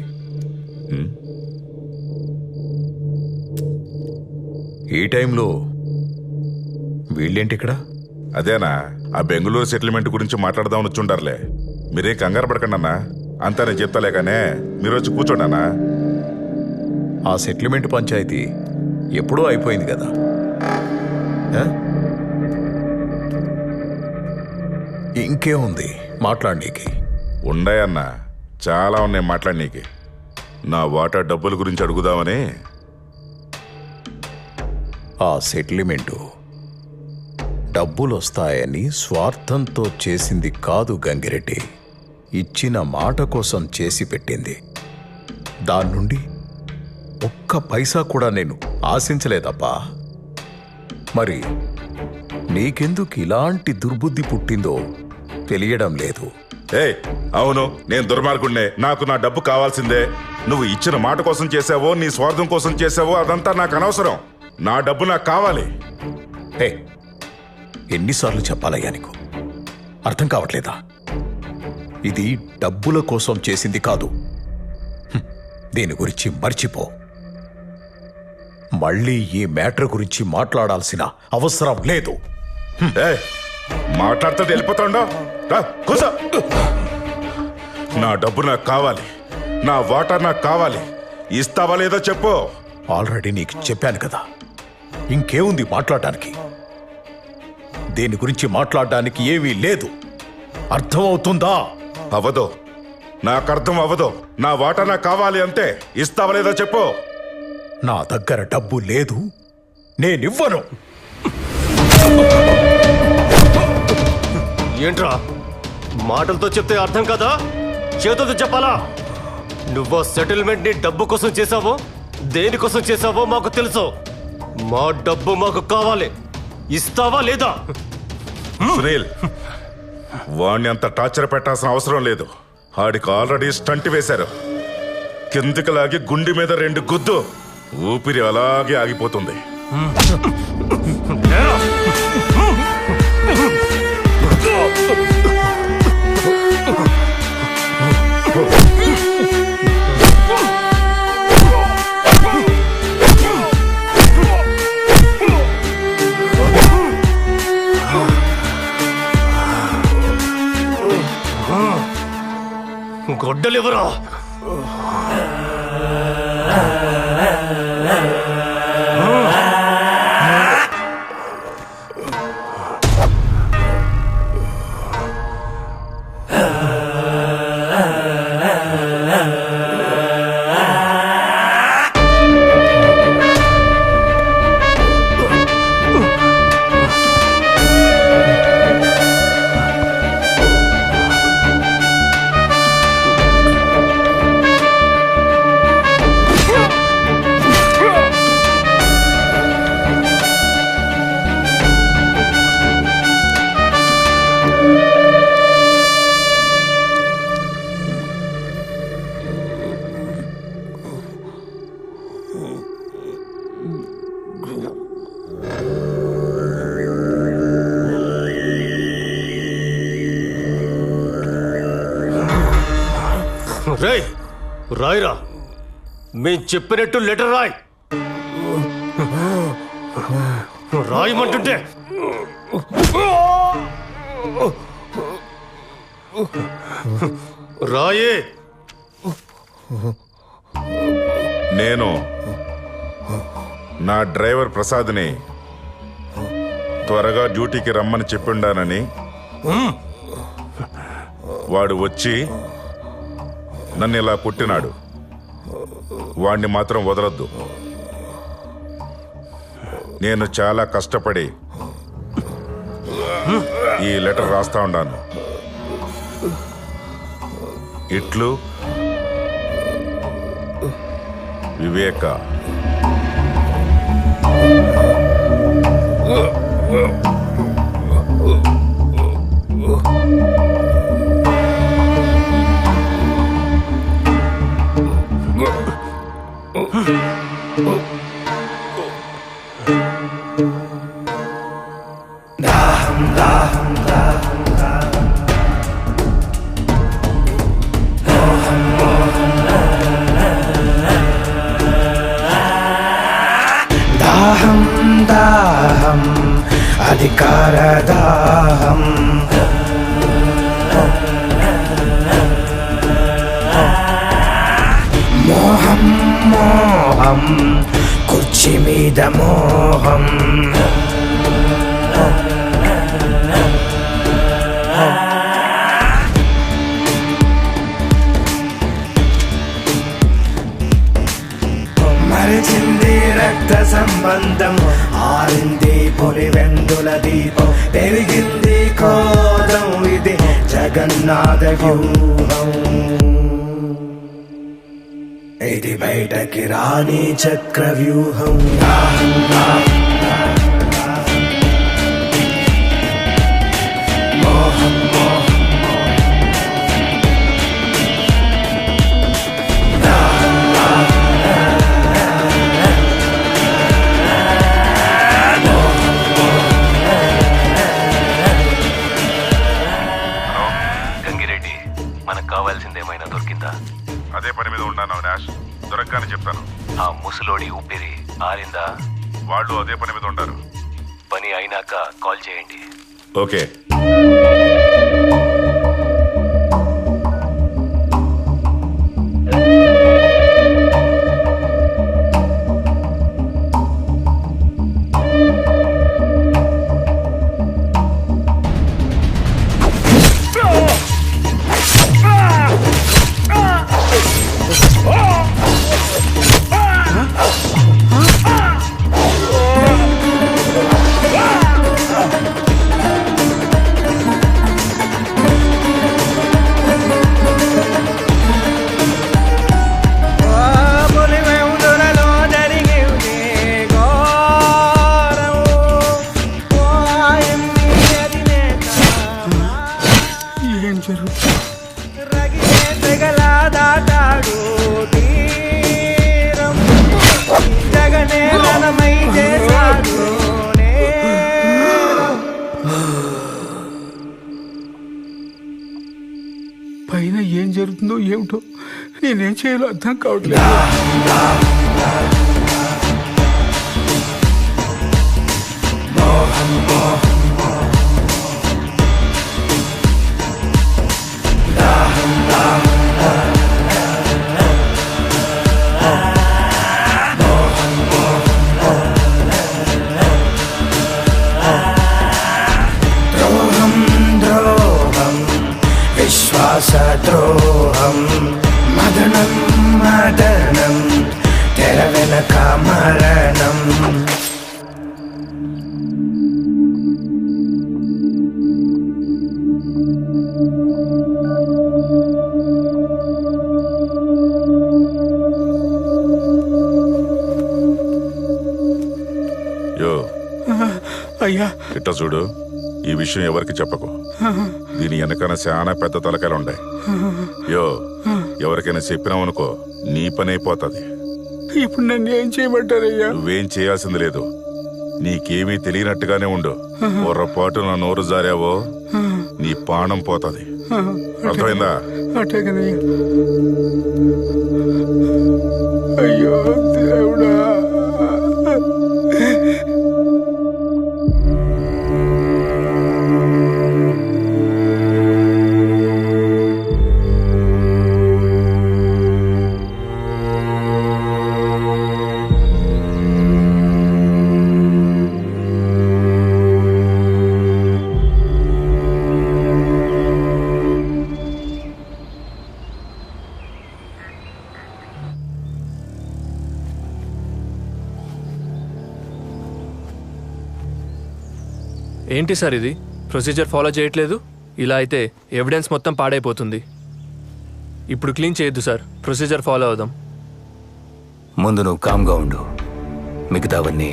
Speaker 4: ఈ టైంలో వీళ్ళేంటి ఇక్కడ?
Speaker 11: అదేనా, ఆ బెంగళూరు సెటిల్మెంట్ గురించి మాట్లాడదామని వచ్చుంటారులే. మీరే కంగారు పడకండి అన్నా, అంతా నేను చెప్తాలే కానీ మీరు వచ్చి కూర్చోండి అన్నా.
Speaker 4: ఆ సెటిల్మెంట్ పంచాయతీ ఎప్పుడూ అయిపోయింది కదా. ఇంకేముంది మాట్లాడనీకి?
Speaker 11: ఉండాయన్నా, చాలా ఉన్నాయి మాట్లాడనీకి. నా వాటా డబ్బుల గురించి అడుగుదామని.
Speaker 4: ఆ సెటిల్మెంటు డబ్బులు వస్తాయని స్వార్థంతో చేసింది కాదు గంగిరెడ్డి, ఇచ్చిన మాట కోసం చేసి పెట్టింది. దాని నుండి ఒక్క పైసా కూడా నేను ఆశించలేదప్పా. మరి నీకెందుకు ఇలాంటి దుర్బుద్ధి పుట్టిందో తెలియడం లేదు.
Speaker 11: అవును, నేను దుర్మార్గుడినే, నాకు నా డబ్బు కావాల్సిందే. నువ్వు ఇచ్చిన మాట కోసం చేసావో నీ స్వార్థం కోసం చేసావో అదంతా నాకు అనవసరం. నా డబ్బు నాకు కావాలి.
Speaker 4: ఎన్నిసార్లు చెప్పాలయ్యా నీకు? అర్థం కావట్లేదా? ఇది డబ్బుల కోసం చేసింది కాదు. దీని గురించి మర్చిపో. మళ్ళీ ఈ మ్యాటర్ గురించి మాట్లాడాల్సిన అవసరం లేదు.
Speaker 11: మాట్లాడితే వెళ్ళిపోతాండో. కూసో. నా డబ్బు నాకు కావాలి, నా వాటా నాకు కావాలి. ఇస్తావా లేదో చెప్పు.
Speaker 4: ఆల్రెడీ నీకు చెప్పాను కదా, ఇంకేముంది మాట్లాడటానికి? దీని గురించి మాట్లాడడానికి ఏమీ లేదు. అర్థమవుతుందా?
Speaker 11: అవదో. నాకు అర్థం అవ్వదు. నా వాటా నాకు కావాలి అంతే. ఇస్తావా లేదా చెప్పు.
Speaker 4: నా దగ్గర డబ్బు లేదు, నేనివ్వను.
Speaker 14: ఏంట్రా మాటలతో చెప్తే అర్థం కదా, చేతులతో చెప్పాలా? నువ్వు సెటిల్మెంట్ ని డబ్బు కోసం చేసావో దేనికోసం చేసావో మాకు తెలుసు. మా డబ్బు మాకు కావాలి. ఇస్తావా లేదా?
Speaker 11: సునీల్, వాణ్ణి అంత టార్చర్ పెట్టాల్సిన అవసరం లేదు. ఆడికి ఆల్రెడీ స్టంట్ వేశారు. కిందికి లాగి గుండె మీద 2 గుద్దు. ఊపిరి అలాగే ఆగిపోతుంది.
Speaker 14: గొడ్డలివరా? రేయ్, రాయిరా. మేం చెప్పినట్టు లెటర్ రాయ్. రాయమంటుంటే రాయే.
Speaker 11: నేను నా డ్రైవర్ ప్రసాద్ని త్వరగా డ్యూటీకి రమ్మని చెప్పిండానని, వాడు వచ్చి నన్ను ఇలా పుట్టినాడు. వాణ్ణి మాత్రం వదలొద్దు. నేను చాలా కష్టపడి ఈ లెటర్ రాస్తా ఉన్నాను. ఇట్లు వివేక.
Speaker 1: దాహం దాహం అధికార దాహం, మోహం మోహం కుర్చీ మీద మోహం, మరిచింది రక్త సంబంధం, ఆరింది పులివెందుల దీపం, పెరిగింది కోదం, ఇది జగన్నాథ వ్యూహం, ఇది బయటకి రాని చక్ర వ్యూహం. మోహం మోహం
Speaker 9: మనకు కావాల్సిందేమైనా దొరికిందా?
Speaker 11: అదే పని మీద ఉన్నాను అవినాష్. దొరకగానే చెప్తాను.
Speaker 9: ఆ ముసలోడి ఊపిరి ఆరిందా?
Speaker 11: వాళ్ళు అదే పని మీద ఉంటారు.
Speaker 9: పని అయినాక కాల్ చేయండి.
Speaker 11: ఓకే.
Speaker 1: తీరం జగనే రణమై చేశాడు
Speaker 16: పైన ఏం జరుగుతుందో ఏమిటో నేనేం చేయాలో అర్థం కావట్లేదు.
Speaker 1: ద్రోహం ద్రోహం విశ్వాసద్రోహం మదనం మదనం తెర వెనక మరణం.
Speaker 11: యో
Speaker 16: అయ్యా
Speaker 11: ఇట్ట చూడు, ఈ విషయం ఎవరికి చెప్పకు. దీని వెనకన చాలా పెద్ద తలకాయలు ఉన్నాయి. యో ఎవరికైనా చెప్పినావనుకో నీ పని అయిపోతుంది.
Speaker 16: ఇప్పుడు నన్ను ఏం చేయమంటారయ్యా?
Speaker 11: నువ్వేం చేయాల్సింది లేదు. నీకేమీ తెలియనట్టుగానే ఉండు. పొరపాటు నా నోరు జారావో నీ ప్రాణం పోతుంది. అర్థమైందా?
Speaker 16: అటే కదయ్యా. అయ్యో దేవుడా.
Speaker 18: ఏంటి సార్ ఇది? ప్రొసీజర్ ఫాలో చేయట్లేదు. ఇలా అయితే ఎవిడెన్స్ మొత్తం పాడైపోతుంది. ఇప్పుడు క్లీన్ చేయొద్దు సార్, ప్రొసీజర్ ఫాలో అవుదాం.
Speaker 9: ముందు నువ్వు కామ్గా ఉండు, మిగతావన్నీ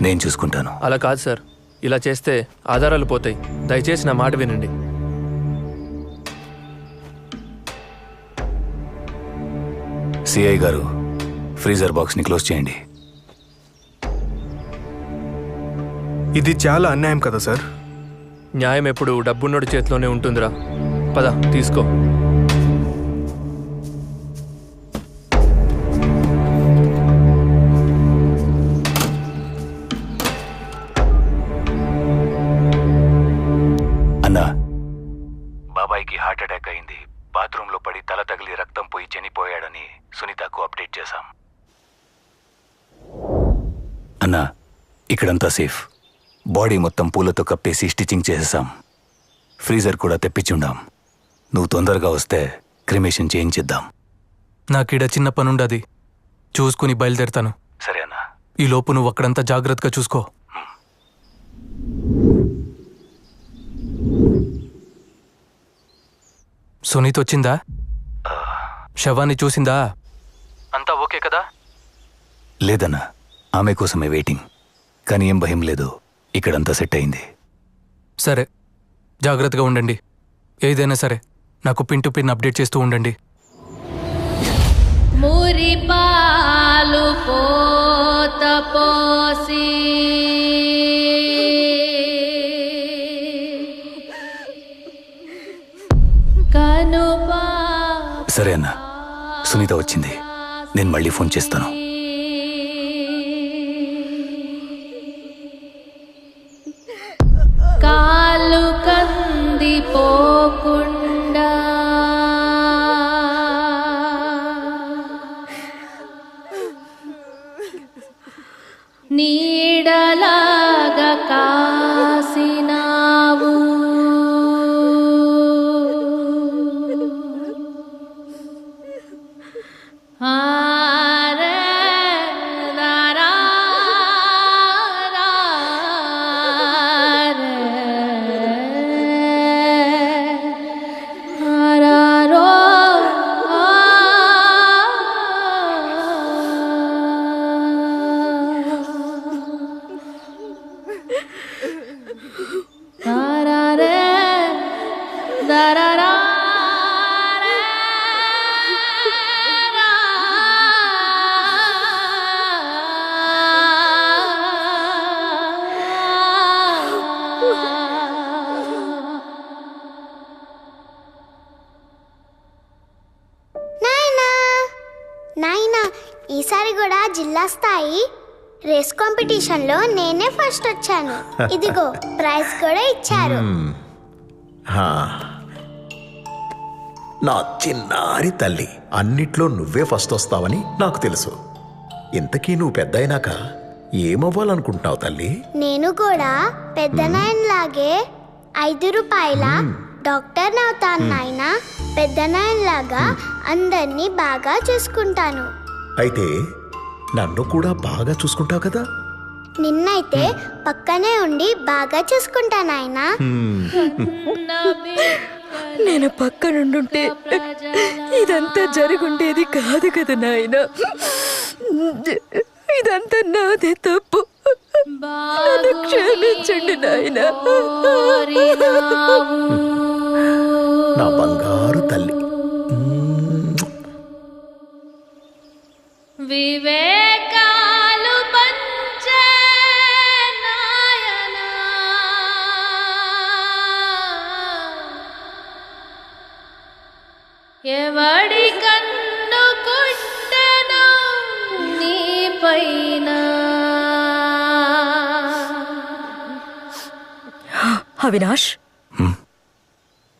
Speaker 9: నేను చూసుకుంటాను.
Speaker 18: అలా కాదు సార్, ఇలా చేస్తే ఆధారాలు పోతాయి. దయచేసి నా మాట వినండి.
Speaker 9: సిఐ గారు, ఫ్రీజర్ బాక్స్ని క్లోజ్ చేయండి.
Speaker 19: ఇది చాలా అన్యాయం కదా సార్.
Speaker 18: న్యాయం ఎప్పుడు డబ్బున్నోడి చేతిలోనే ఉంటుందిరా. పద తీసుకో.
Speaker 9: అన్నా, బాబాయ్కి హార్ట్ అటాక్ అయింది. బాత్రూంలో పడి తల తగిలి రక్తం పోయి చనిపోయాడని సునీతకు అప్డేట్ చేశాం. అన్నా, ఇక్కడంతా సేఫ్. బాడీ మొత్తం పూలతో కప్పేసి స్టిచ్చింగ్ చేసేసాం. ఫ్రీజర్ కూడా తెప్పించుండాం. నువ్వు తొందరగా వస్తే క్రిమేషన్ చేయించిద్దాం.
Speaker 5: నాకీడ చిన్న పనుండది, చూసుకుని బయలుదేరుతాను.
Speaker 9: సరే అన్నా.
Speaker 5: ఈ లోపు నువ్వు అక్కడంతా జాగ్రత్తగా చూసుకో. సునీత్ వచ్చిందా? శవాన్ని చూసిందా? అంతా ఓకే కదా?
Speaker 9: లేదన్నా, ఆమె కోసమే వెయిటింగ్. కానీ ఏం భయం లేదు, ఇక్కడంతా సెట్ అయింది.
Speaker 5: సరే, జాగ్రత్తగా ఉండండి. ఏదైనా సరే నాకు పిన్ టు పిన్ అప్డేట్ చేస్తూ ఉండండి.
Speaker 20: మురిపాలు పోత పోసి కనుపా.
Speaker 9: సరే అన్నా, సునీత వచ్చింది. నేను మళ్ళీ ఫోన్ చేస్తాను.
Speaker 20: కాలు కందిపోకుండా నీడలాగా కాసినావు.
Speaker 21: నాయనా ఈసారి కూడా జిల్లా స్థాయి రేస్ కాంపిటీషన్లో నేనే ఫస్ట్ వచ్చాను. ఇదిగో ప్రైజ్ కూడా ఇచ్చారు.
Speaker 4: హా. నా చిన్నారి తల్లి, అన్నిట్లో నువ్వే ఫస్ట్ వస్తావని నాకు తెలుసు. ఇంతకీ నువ్వు పెద్ద అయినాక ఏమవ్వాలనుకుంటున్నావు తల్లి?
Speaker 21: నేను కూడా పెద్ద నాయనలాగే 5 రూపాయల డాక్టర్ అవుతాను నాయనా. పెద్ద నాయనలాగా అందరినీ బాగా చూసుకుంటాను.
Speaker 4: అయితే నన్ను కూడా బాగా చూసుకుంటావు కదా?
Speaker 21: నిన్నైతే పక్కనే ఉండి బాగా చూసుకుంటా నాయనా.
Speaker 3: నేను పక్కనుండుంటే ఇదంతా జరుగుండేది కాదు కదా నాయన. ఇదంతా నాదే తప్పు. నన్ను క్షమించండి నాయన.
Speaker 4: నా బంగారు తల్లి.
Speaker 20: వివేకాలు పంచే నాయనా, ఎవడి కన్ను కుట్టెను నీ పైన.
Speaker 3: అవినాష్,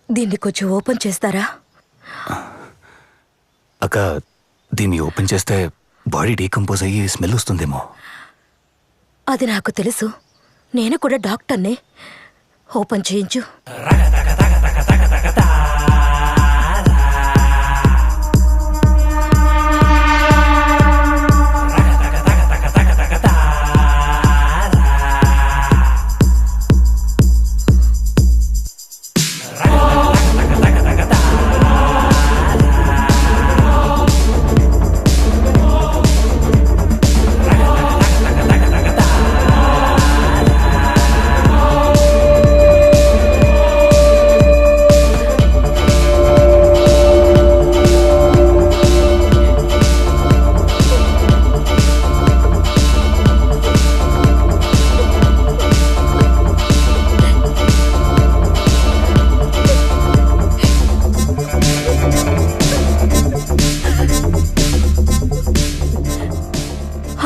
Speaker 3: దీన్ని కొంచెం ఓపెన్ చేస్తారా?
Speaker 22: అక్క, దీన్ని ఓపెన్ చేస్తే బాడీ డీకంపోజ్ అయ్యి స్మెల్ వస్తుందేమో.
Speaker 3: అది నాకు తెలుసు. నేను కూడా డాక్టర్నే. ఓపెన్ చేయించు.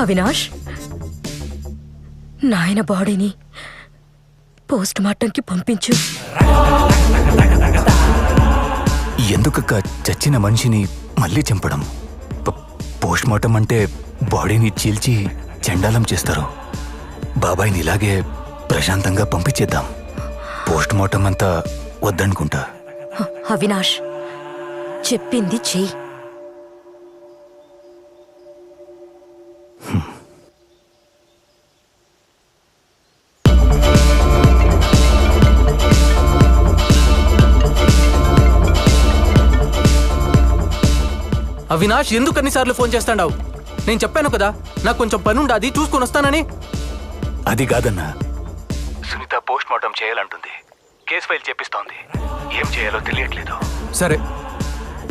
Speaker 3: అవినాష్, నాయన బాడీని పోస్ట్ మార్టంకి పంపించు.
Speaker 22: ఎందుకక్క చచ్చిన మనిషిని మళ్ళీ చంపడం? పోస్ట్ మార్టం అంటే బాడీని చీల్చి చండాలం చేస్తారు. బాబాయ్ని ఇలాగే ప్రశాంతంగా పంపించేద్దాం. పోస్ట్ మార్టం అంతా వద్దనుకుంటా.
Speaker 3: అవినాష్, చెప్పింది చెయ్యి.
Speaker 5: అవినాష్, ఎందుకు అన్నిసార్లు ఫోన్ చేస్తాడావు? నేను చెప్పాను కదా, నాకు కొంచెం పని ఉండాది, చూసుకొని వస్తానని.
Speaker 22: అది కాదన్నా, సునీత పోస్ట్ మార్టం చేయాలంటుంది. కేసు ఫైల్ చేపిస్తోంది. ఏం చేయాలో తెలియట్లేదు.
Speaker 5: సరే,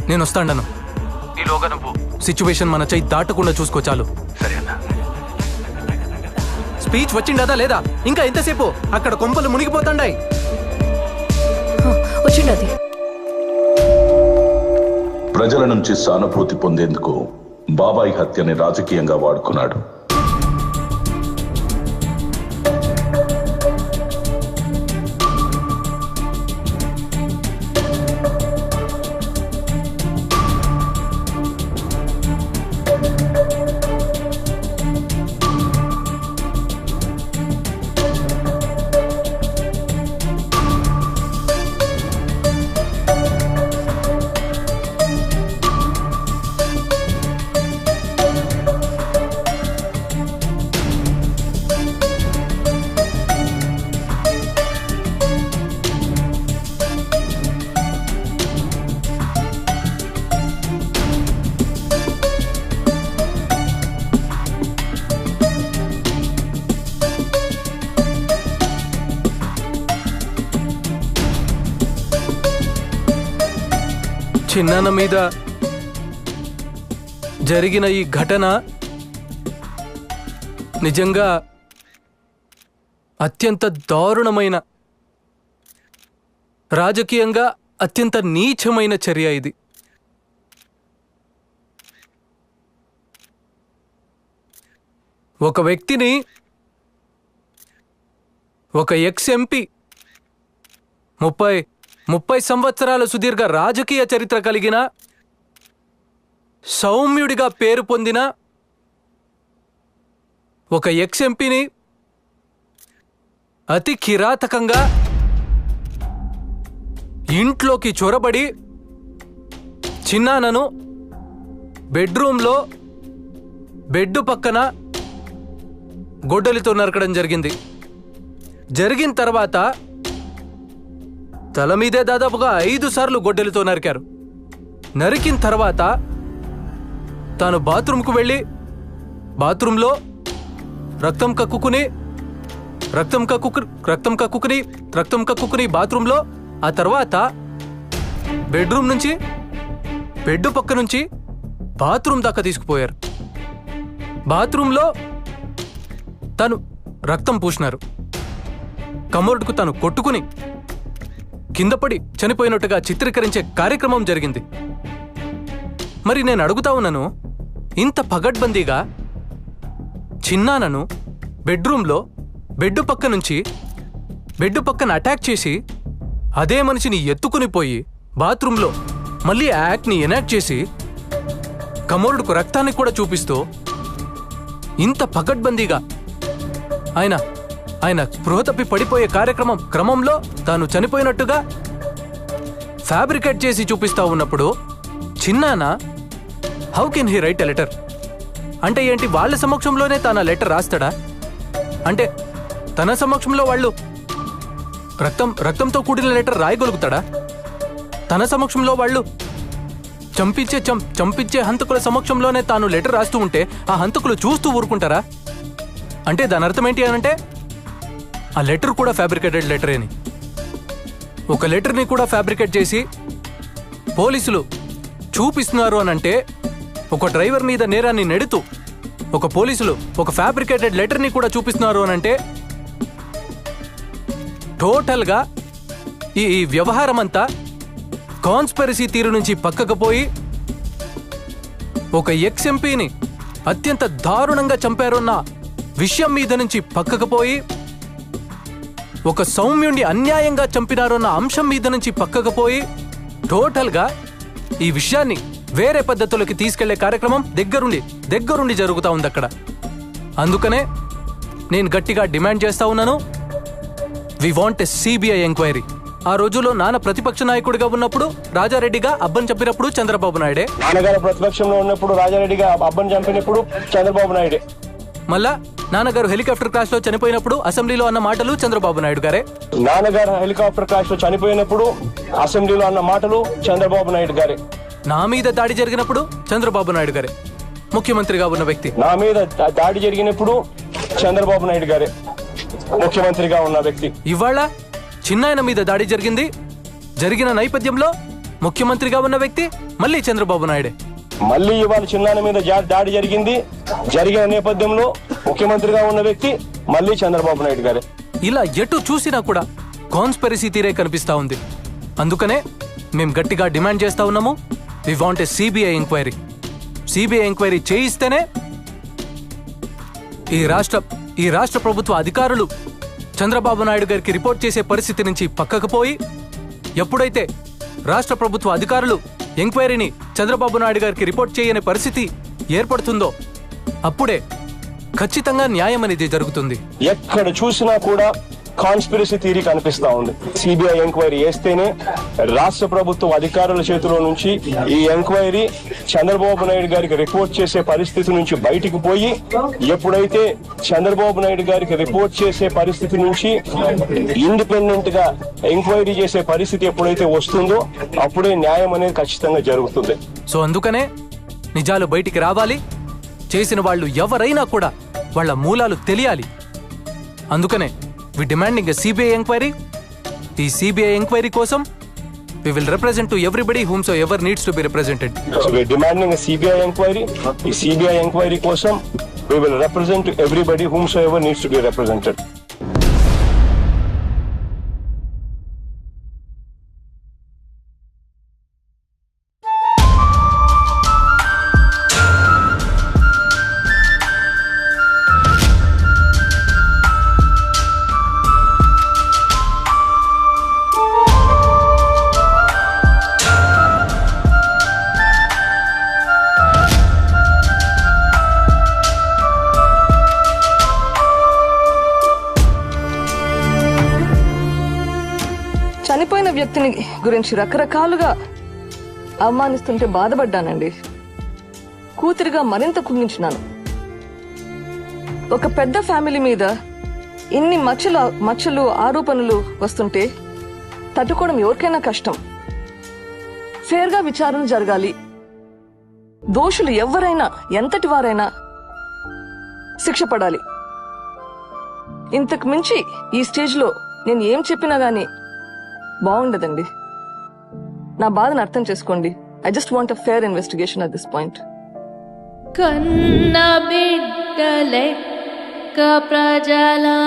Speaker 5: నేను వస్తాను. ఈలోగా నువ్వు సిచ్యువేషన్ మన చెయ్యి దాటకుండా చూసుకో చాలు.
Speaker 22: సరే అన్నా.
Speaker 5: స్పీచ్ వచ్చిండదా లేదా? ఇంకా ఎంతసేపు? అక్కడ కొంపలు మునిగిపోతాండాయి.
Speaker 3: వచ్చిండది.
Speaker 2: ప్రజల నుంచి సానుభూతి పొందేందుకు బాబాయ్ హత్యని రాజకీయంగా వాడుకున్నాడు.
Speaker 5: చిన్నాన్న మీద జరిగిన ఈ ఘటన నిజంగా అత్యంత దారుణమైన, రాజకీయంగా అత్యంత నీచమైన చర్య ఇది. ఒక వ్యక్తిని, ఒక ఎక్స్ ఎంపీ 30 సంవత్సరాల సుదీర్ఘ రాజకీయ చరిత్ర కలిగిన, సౌమ్యుడిగా పేరు పొందిన ఒక ఎక్స్ ఎంపీని అతి కిరాతకంగా ఇంట్లోకి చొరబడి చిన్నానను బెడ్రూమ్లో బెడ్ పక్కన గొడ్డలితో నరకడం జరిగింది. జరిగిన తర్వాత తల మీదే దాదాపుగా 5 సార్లు గొడ్డలితో నరికారు. నరికిన తర్వాత తాను బాత్రూంకు వెళ్ళి బాత్రూంలో రక్తం కక్కుకుని బాత్రూంలో, ఆ తర్వాత బెడ్రూమ్ నుంచి బెడ్ పక్క నుంచి బాత్రూమ్ దాకా తీసుకుపోయారు. బాత్రూంలో తను రక్తం పూసినారు. కమోడ్కు తను కొట్టుకుని కిందపడి చనిపోయినట్టుగా చిత్రీకరించే కార్యక్రమం జరిగింది. మరి నేను అడుగుతా ఉన్నాను, ఇంత పగడ్బందీగా చిన్నానను బెడ్రూమ్లో బెడ్ పక్కన అటాక్ చేసి అదే మనిషిని ఎత్తుకుని పోయి బాత్రూంలో మళ్ళీ యాక్ట్ని ఎనాక్ట్ చేసి కమోరుడుకు రక్తాన్ని కూడా చూపిస్తూ ఇంత పగడ్బందీగా ఆయన స్పృహ తప్పి పడిపోయే క్రమంలో తాను చనిపోయినట్టుగా ఫ్యాబ్రికేట్ చేసి చూపిస్తా ఉన్నప్పుడు చిన్నాన how can he write a letter? అంటే ఏంటి, వాళ్ళ సమక్షంలోనే తాను లెటర్ రాస్తాడా? అంటే తన సమక్షంలో వాళ్ళు రక్తంతో కూడిన లెటర్ రాయగలుగుతాడా? తన సమక్షంలో వాళ్ళు చంపించే హంతకుల సమక్షంలోనే తాను లెటర్ రాస్తూ ఉంటే ఆ హంతకులు చూస్తూ ఊరుకుంటారా? అంటే దాని అర్థం ఏంటి అనంటే ఆ లెటర్ కూడా ఫ్యాబ్రికేటెడ్ లెటరే అని. ఒక లెటర్ని కూడా ఫ్యాబ్రికేట్ చేసి పోలీసులు చూపిస్తున్నారు అనంటే, ఒక డ్రైవర్ మీద నేరాన్ని నెడుతూ పోలీసులు ఒక ఫ్యాబ్రికేటెడ్ లెటర్ని కూడా చూపిస్తున్నారు అనంటే టోటల్గా ఈ వ్యవహారం అంతా కాన్స్పిరసీ తీరు నుంచి పక్కకు పోయి ఒక ఎక్స్ ఎంపీని అత్యంత దారుణంగా చంపారన్న విషయం మీద నుంచి పక్కకు పోయి ఒక సౌమ్యుణ్ణి అన్యాయంగా చంపినారన్న అంశం మీద నుంచి పక్కకు పోయి టోటల్గా ఈ విషయాన్ని వేరే పద్ధతులకి తీసుకెళ్లే కార్యక్రమం దగ్గరుండి జరుగుతూ ఉంది అక్కడ. అందుకనే నేను గట్టిగా డిమాండ్ చేస్తా ఉన్నాను, we want a CBI enquiry. ఆ రోజుల్లో నాన్న ప్రతిపక్ష నాయకుడిగా ఉన్నప్పుడు రాజారెడ్డిగా అబ్బన్ చంపినప్పుడు చంద్రబాబు నాయుడే,
Speaker 7: నాన్నగారు ప్రతిపక్షంలో ఉన్నప్పుడు రాజారెడ్డిగా అబ్బన్ చంపినప్పుడు చంద్రబాబు నాయుడే,
Speaker 5: మళ్ళా నాన్నగారు హెలికాప్టర్ క్రాష్ లో చనిపోయినప్పుడు అసెంబ్లీలో అన్న మాటలు చంద్రబాబు నాయుడు గారే,
Speaker 7: నాన్నగారు హెలికాప్టర్ క్రాష్ లో చనిపోయినప్పుడు అసెంబ్లీలో అన్న మాటలు చంద్రబాబు నాయుడు గారే,
Speaker 5: నా మీద దాడి జరిగినప్పుడు చంద్రబాబు నాయుడు గారే ముఖ్యమంత్రిగా ఉన్న వ్యక్తి,
Speaker 7: నా మీద దాడి జరిగినప్పుడు చంద్రబాబు నాయుడు గారే ముఖ్యమంత్రిగా ఉన్న వ్యక్తి.
Speaker 5: ఇవాళ చిన్నాయన మీద దాడి జరిగిన నేపథ్యంలో ముఖ్యమంత్రిగా ఉన్న వ్యక్తి మళ్ళీ చంద్రబాబు నాయుడే.
Speaker 7: మళ్ళీ ఇవాళ చిన్నాయన మీద దాడి జరిగిన నేపథ్యంలో ముఖ్యమంత్రిగా ఉన్న వ్యక్తి మళ్ళీ చంద్రబాబు నాయుడు గారే.
Speaker 5: ఇలా ఎటు చూసినా కూడా కాన్స్పిరసీ తీరే కనిపిస్తా ఉంది. అందుకనే మేము గట్టిగా డిమాండ్ చేస్తా ఉన్నాము, we want a CBI enquiry. CBI enquiry చేయిస్తేనే ఈ రాష్ట్ర ప్రభుత్వ అధికారులు చంద్రబాబు నాయుడు గారికి రిపోర్ట్ చేసే పరిస్థితి నుంచి పక్కకు పోయి, ఎప్పుడైతే రాష్ట్ర ప్రభుత్వ అధికారులు ఎంక్వైరీని చంద్రబాబు నాయుడు గారికి రిపోర్ట్ చేయని పరిస్థితి ఏర్పడుతుందో అప్పుడే ఖచ్చితంగా న్యాయం అనేది జరుగుతుంది.
Speaker 7: ఎక్కడ చూసినా కూడా కాన్స్పిరసీ థియరీ కనిపిస్తా ఉంది. సిబిఐ ఎంక్వైరీ చేస్తేనే రాష్ట్ర ప్రభుత్వ అధికారుల చేతిలో నుంచి ఈ ఎంక్వైరీ చంద్రబాబు నాయుడు గారికి రిపోర్ట్ చేసే పరిస్థితి నుంచి బయటికి పోయి, ఎప్పుడైతే చంద్రబాబు నాయుడు గారికి రిపోర్ట్ చేసే పరిస్థితి నుంచి ఇండిపెండెంట్ గా ఎంక్వైరీ చేసే పరిస్థితి ఎప్పుడైతే వస్తుందో అప్పుడే న్యాయం అనేది ఖచ్చితంగా జరుగుతుంది.
Speaker 5: సో అందుకనే నిజాలు బయటికి రావాలి, చేసిన వాళ్ళు ఎవరైనా కూడా వాళ్ళ మూలాలు తెలియాలి. అందుకనే we demanding a CBI inquiry. ఈ CBI inquiry కోసం we will represent to everybody whomsoever needs to be represented.
Speaker 7: So we are demanding a CBI inquiry. ఈ CBI inquiry కోసం we will represent to everybody whomsoever needs to be represented.
Speaker 10: వ్యక్తిని గురించి రకరకాలుగా అవమానిస్తుంటే బాధపడ్డానండి. కూతురిగా మరింత కుంగించినాను. ఒక పెద్ద family మీద ఇన్ని మచ్చలు ఆరోపణలు వస్తుంటే తట్టుకోవడం ఎవరికైనా కష్టం. ఫేర్గా విచారణ జరగాలి. దోషులు ఎవరైనా ఎంతటి వారైనా శిక్ష పడాలి. ఇంతకు మించి ఈ స్టేజ్లో నేను ఏం చెప్పినా గానీ బాగుండదండి. నా బాధను అర్థం చేసుకోండి. I just want a fair investigation at this point.
Speaker 20: కన్న బిడ్డలెక్క ప్రజలా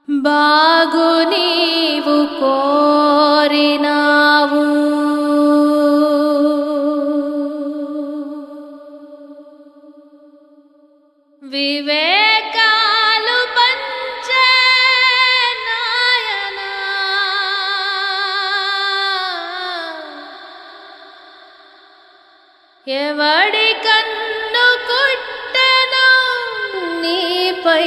Speaker 20: బాగు నీవు కోరినావు, వివేకాలు పంచే నాయనా, ఎవడి కన్ను కుట్టెను నీపై